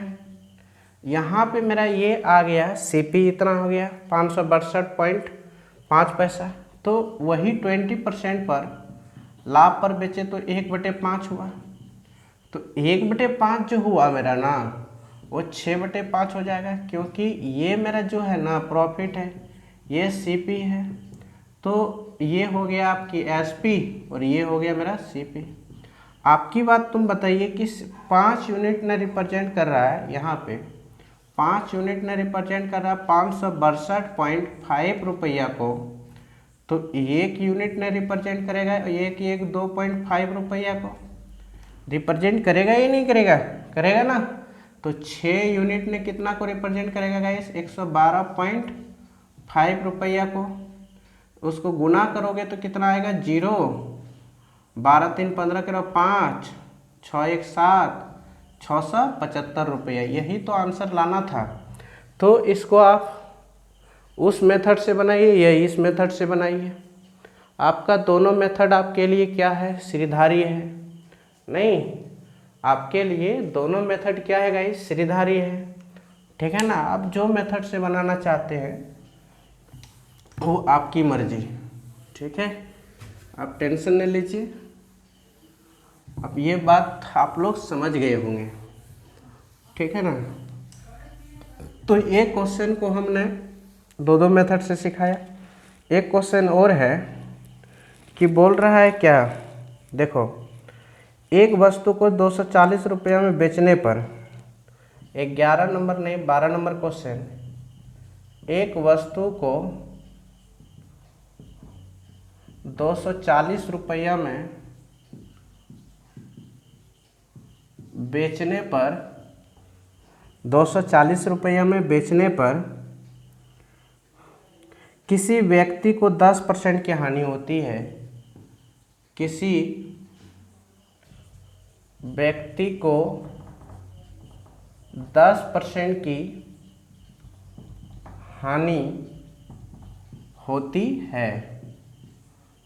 यहाँ पे मेरा ये आ गया सीपी इतना हो गया 562.5 पैसा, तो वही 20% पर लाभ पर बेचे तो 1/5 हुआ, तो 1/5 जो हुआ मेरा ना वो 6/5 हो जाएगा, क्योंकि ये मेरा जो है ना प्रॉफिट है, ये सीपी है, तो ये हो गया आपकी एसपी और ये हो गया मेरा सीपी। आपकी बात तुम बताइए कि 5 यूनिट ने रिप्रेजेंट कर रहा है, यहाँ पे 5 यूनिट ने रिप्रेजेंट कर रहा है 562.5 रुपया को, तो 1 यूनिट ने रिप्रेजेंट करेगा 2.5 रुपया को, रिप्रेजेंट करेगा या नहीं करेगा, करेगा ना। तो 6 यूनिट ने कितना को रिप्रेजेंट करेगा गाइस 112.5 रुपया को, उसको गुना करोगे तो कितना आएगा 0, 12 3 15 करो 5 6 1 7 675 रुपया, यही तो आंसर लाना था। तो इसको आप उस मेथड से बनाइए या इस मेथड से बनाइए, आपका दोनों मेथड आपके लिए क्या है श्रीधारी है, नहीं आपके लिए दोनों मेथड क्या है गाइस श्रीधारी है, ठीक है ना। आप जो मेथड से बनाना चाहते हैं वो आपकी मर्जी, ठीक है, आप टेंशन नहीं लीजिए। अब ये बात आप लोग समझ गए होंगे, ठीक है ना। तो एक क्वेश्चन को हमने दो मेथड से सिखाया, एक क्वेश्चन और है कि बोल रहा है क्या, देखो एक वस्तु को 240 रुपये में बेचने पर 11 नंबर नहीं 12 नंबर क्वेश्चन, एक वस्तु को 240 रुपया में बेचने पर 240 रुपया में बेचने पर किसी व्यक्ति को 10% की हानि होती है, किसी व्यक्ति को 10% की हानि होती है।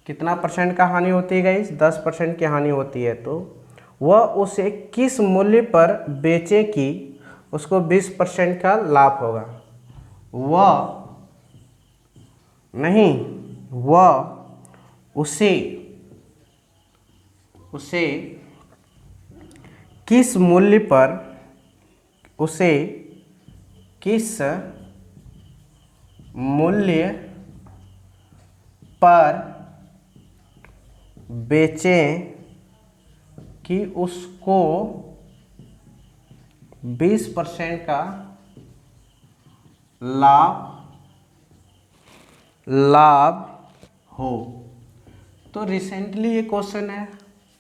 कितना परसेंट का हानि होती है गाइस? 10% की हानि होती है। तो वह उसे किस मूल्य पर बेचे कि उसको 20% का लाभ होगा? उसे किस मूल्य पर बेचें कि उसको 20% का लाभ हो। तो रिसेंटली ये क्वेश्चन है।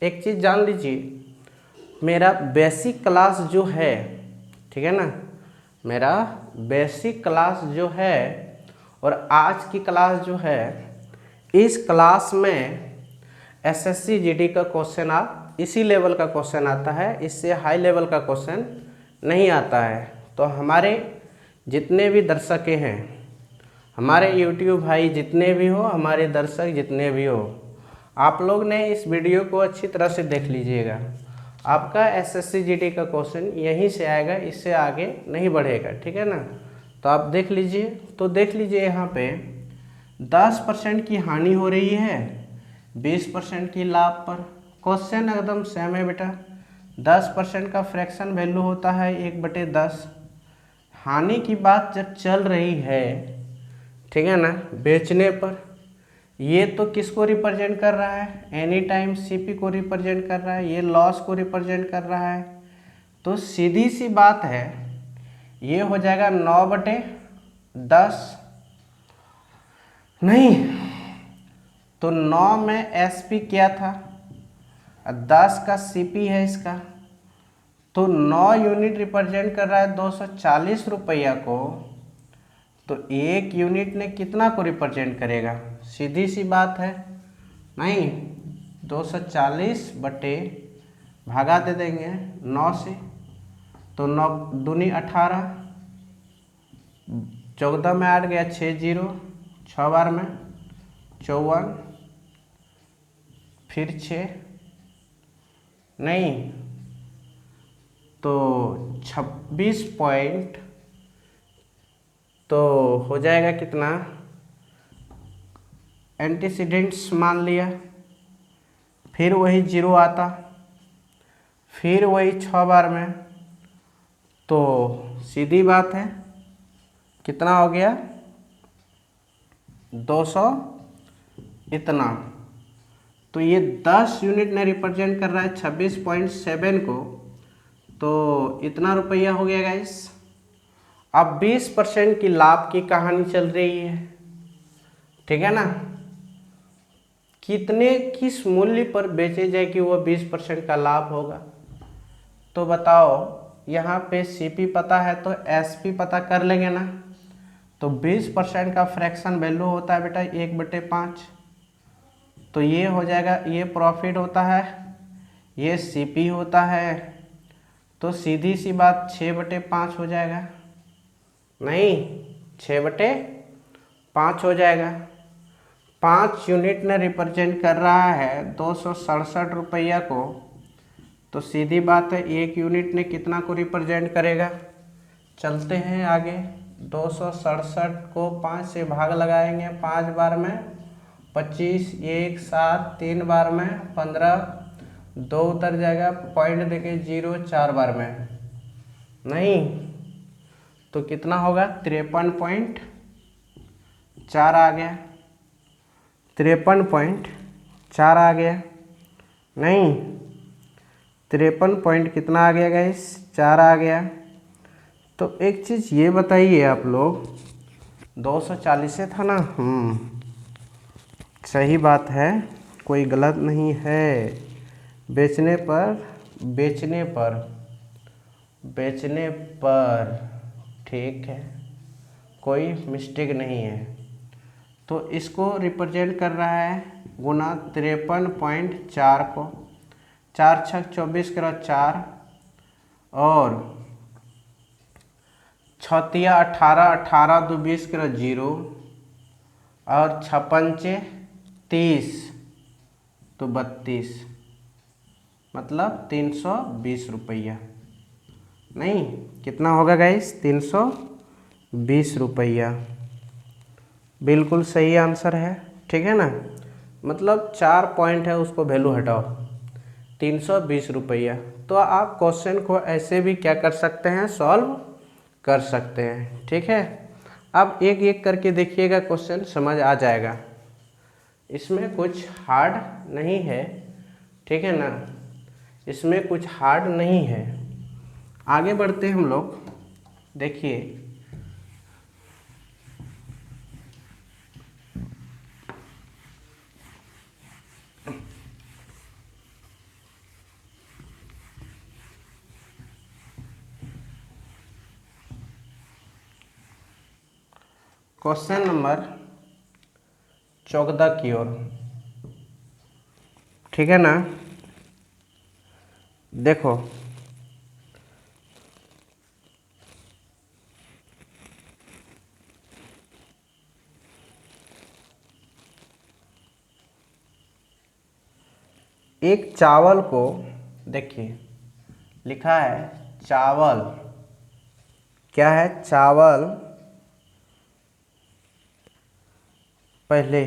एक चीज़ जान लीजिए, मेरा बेसिक क्लास जो है, ठीक है ना, मेरा बेसिक क्लास जो है और आज की क्लास जो है, इस क्लास में एसएससी जीडी का क्वेश्चन इसी लेवल का क्वेश्चन आता है, इससे हाई लेवल का क्वेश्चन नहीं आता है। तो हमारे जितने भी दर्शक हैं, हमारे यूट्यूब भाई जितने भी हो, हमारे दर्शक जितने भी हो, आप लोग ने इस वीडियो को अच्छी तरह से देख लीजिएगा। आपका एसएससी जीडी का क्वेश्चन यहीं से आएगा, इससे आगे नहीं बढ़ेगा, ठीक है ना। तो आप देख लीजिए। तो देख लीजिए यहाँ पे 10% की हानि हो रही है 20% की लाभ पर। क्वेश्चन एकदम सेम है बेटा। 10% का फ्रैक्शन वैल्यू होता है 1/10। हानि की बात जब चल रही है, ठीक है ना, बेचने पर, ये तो किसको रिप्रेजेंट कर रहा है? एनी टाइम सीपी को रिप्रेजेंट कर रहा है, ये लॉस को रिप्रेजेंट कर रहा है। तो सीधी सी बात है, ये हो जाएगा 9/10। नहीं तो 9 में एसपी क्या था, 10 का सीपी है इसका। तो 9 यूनिट रिप्रेजेंट कर रहा है 240 रुपया को। तो 1 यूनिट ने कितना को रिप्रेजेंट करेगा? सीधी सी बात है। नहीं, 240 बटे भागा दे देंगे 9 से। तो 9 दूनी 18, 14 में 8 गया 6 0, 6 बार में 54, फिर 6, नहीं तो 26 पॉइंट, तो हो जाएगा कितना? एंटीसीडेंट्स मान लिया, फिर वही 0 आता, फिर वही 6 बार में। तो सीधी बात है, कितना हो गया? 200 इतना। तो ये 10 यूनिट ने रिप्रेजेंट कर रहा है 26.7 को। तो इतना रुपया हो गया गाइस। अब 20% की लाभ की कहानी चल रही है, ठीक है ना। किस मूल्य पर बेचे जाए कि वो 20% का लाभ होगा? तो बताओ, यहाँ पे सीपी पता है तो एसपी पता कर लेंगे ना। तो 20% का फ्रैक्शन वैल्यू होता है बेटा 1/5। तो ये हो जाएगा, ये प्रॉफिट होता है, ये सीपी होता है। तो सीधी सी बात 6/5 हो जाएगा। नहीं, 6/5 हो जाएगा। 5 यूनिट ने रिप्रेजेंट कर रहा है 267 रुपया को। तो सीधी बात है, 1 यूनिट ने कितना को रिप्रेजेंट करेगा? चलते हैं आगे। 267 को 5 से भाग लगाएंगे, 5 बार में 25, 1 7, 3 बार में 15, 2 उतर जाएगा, पॉइंट देके 0, 4 बार में। नहीं तो कितना होगा? 53.4 आ गया। 53.4 आ गया। नहीं, 53 पॉइंट कितना आ गया गाइस? 4 आ गया। तो एक चीज़ ये बताइए आप लोग, 240 से था ना, सही बात है, कोई गलत नहीं है। बेचने पर, बेचने पर, बेचने पर, ठीक है, कोई मिस्टेक नहीं है। तो इसको रिप्रेजेंट कर रहा है गुना 53.4 को, 4 छक 24 करो 4, और छतिया 18, 18 दो 20 करो 0, और 56 30 तो 32, मतलब 320 रुपया। नहीं, कितना होगा गाइस? 320 रुपया। बिल्कुल सही आंसर है, ठीक है ना। मतलब 4 पॉइंट है, उसको वैल्यू हटाओ, 320 रुपया। तो आप क्वेश्चन को ऐसे भी क्या कर सकते हैं, सॉल्व कर सकते हैं, ठीक है। अब एक एक करके देखिएगा, क्वेश्चन समझ आ जाएगा। इसमें कुछ हार्ड नहीं है, ठीक है ना, इसमें कुछ हार्ड नहीं है। आगे बढ़ते हैं हम लोग। देखिए, क्वेश्चन नंबर 14 की ओर, ठीक है ना। देखो, एक चावल को, देखिए लिखा है चावल, क्या है? चावल। पहले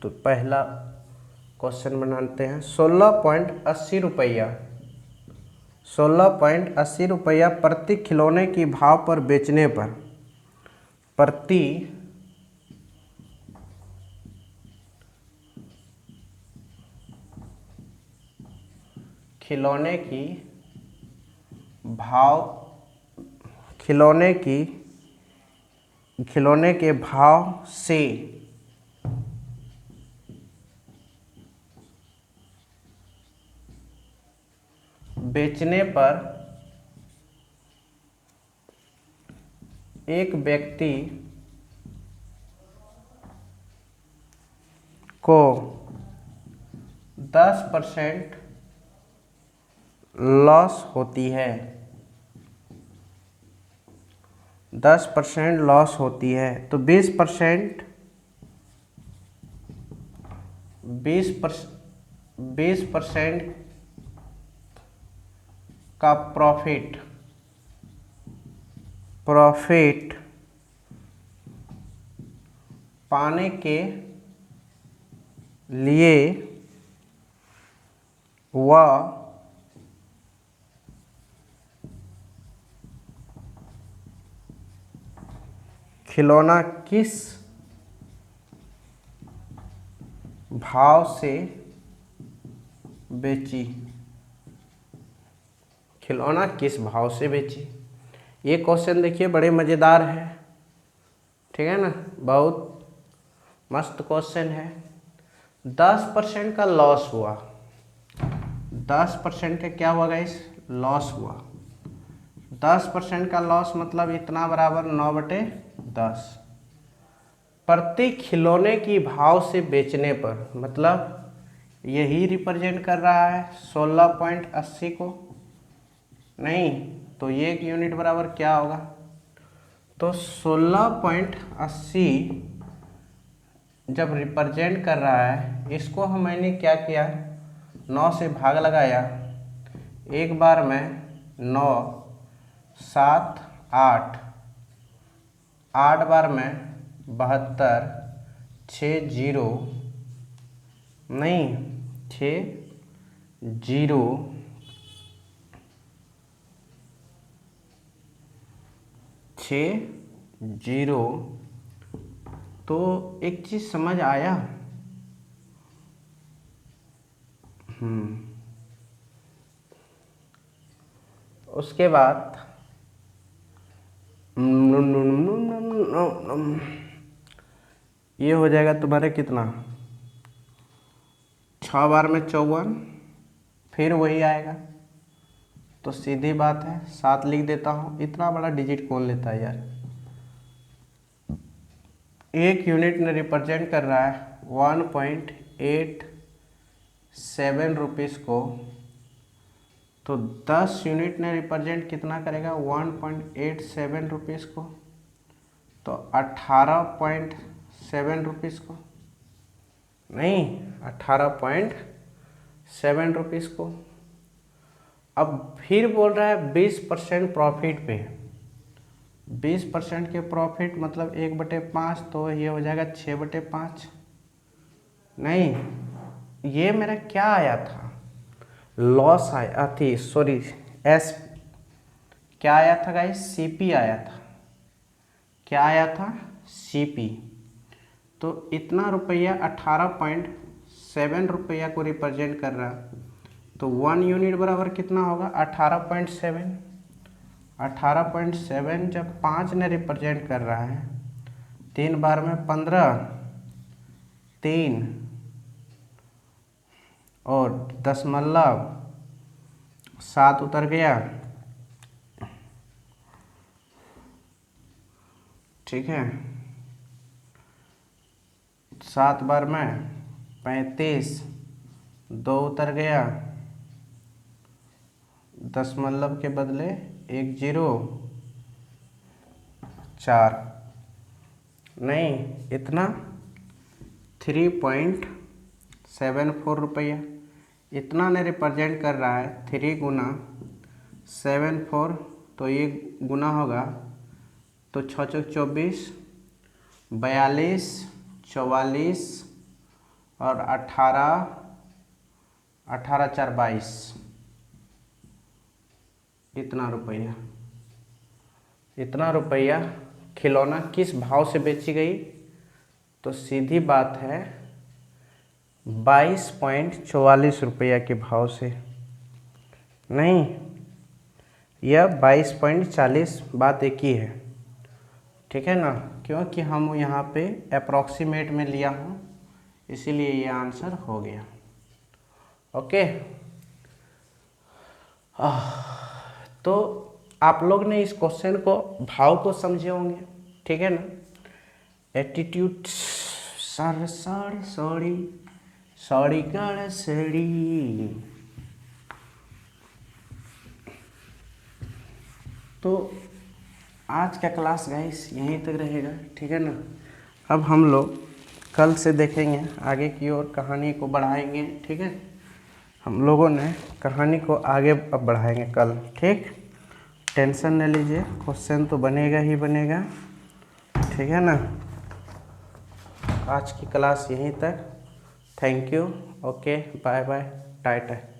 तो पहला क्वेश्चन बनाते हैं। 16.80 रुपया, 16.80 रुपया प्रति खिलौने की भाव पर बेचने पर, प्रति खिलौने की भाव, खिलौने की, खिलौने के भाव से बेचने पर एक व्यक्ति को 10% लॉस होती है, 10% लॉस होती है। तो 20%, 20% का प्रॉफिट, प्रॉफिट पाने के लिए वह खिलौना किस भाव से बेची, खिलौना किस भाव से बेची। ये क्वेश्चन देखिए बड़े मज़ेदार है, ठीक है ना, बहुत मस्त क्वेश्चन है। 10% का लॉस हुआ, 10% का क्या हुआ गाइस? लॉस हुआ। 10% का लॉस मतलब इतना बराबर 9/10। प्रति खिलौने की भाव से बेचने पर, मतलब यही रिप्रेजेंट कर रहा है 16.80 को। नहीं तो ये एक यूनिट बराबर क्या होगा? तो 16.80 जब रिप्रेजेंट कर रहा है, इसको मैंने क्या किया, 9 से भाग लगाया, एक बार में 9, 7, 8, 8 बार में 72, 6 0, नहीं 6 0, 6 0। तो एक चीज़ समझ आया, उसके बाद ये हो जाएगा तुम्हारे कितना, 6 बार में 54, फिर वही आएगा, तो सीधी बात है 7 लिख देता हूँ। इतना बड़ा डिजिट कौन लेता है यार। 1 यूनिट ने रिप्रेजेंट कर रहा है 1.87 रुपीज़ को, तो 10 यूनिट ने रिप्रेजेंट कितना करेगा 1.87 रुपीज़ को, तो 18.7 रुपीज़ को, नहीं 18.7 रुपीज़ को। अब फिर बोल रहा है 20% प्रॉफिट पे, 20% के प्रॉफिट मतलब 1/5, तो ये हो जाएगा 6/5। नहीं, ये मेरा क्या आया था, लॉस आया थी, सॉरी एस, क्या आया था गाइस, सीपी आया था। क्या आया था, सीपी। तो इतना रुपया 18.7 रुपया को रिप्रेजेंट कर रहा, तो 1 यूनिट बराबर कितना होगा 18.7। 18.7 जब 5 ने रिप्रेजेंट कर रहा है, 3 बार में 15, 3 और 0.7 उतर गया, ठीक है। 7 बार में 35, 2 उतर गया, 0.7 के बदले 104, नहीं इतना 3.74 रुपया। इतना ने रिप्रेजेंट कर रहा है, 3 गुना 74, तो ये गुना होगा, तो 6 चौक 24, 42, 44 और 18, 18 4 22, इतना रुपया खिलौना किस भाव से बेची गई, तो सीधी बात है 22.44 रुपया के भाव से, नहीं यह 22.40, बात एक ही है, ठीक है ना, क्योंकि हम यहाँ पे अप्रॉक्सीमेट में लिया हूँ, इसीलिए ये आंसर हो गया। ओके, तो आप लोग ने इस क्वेश्चन को भाव को समझे होंगे, ठीक है ना। एटीट्यूड सॉरी तो आज का क्लास गाइस यहीं तक रहेगा, ठीक है ना। अब हम लोग कल से देखेंगे आगे की ओर, कहानी को बढ़ाएंगे, ठीक है। हम लोगों ने कहानी को आगे अब बढ़ाएंगे कल, ठीक। टेंशन न लीजिए, क्वेश्चन तो बनेगा ही बनेगा, ठीक है ना। आज की क्लास यहीं तक, thank you, okay, bye bye, Tata.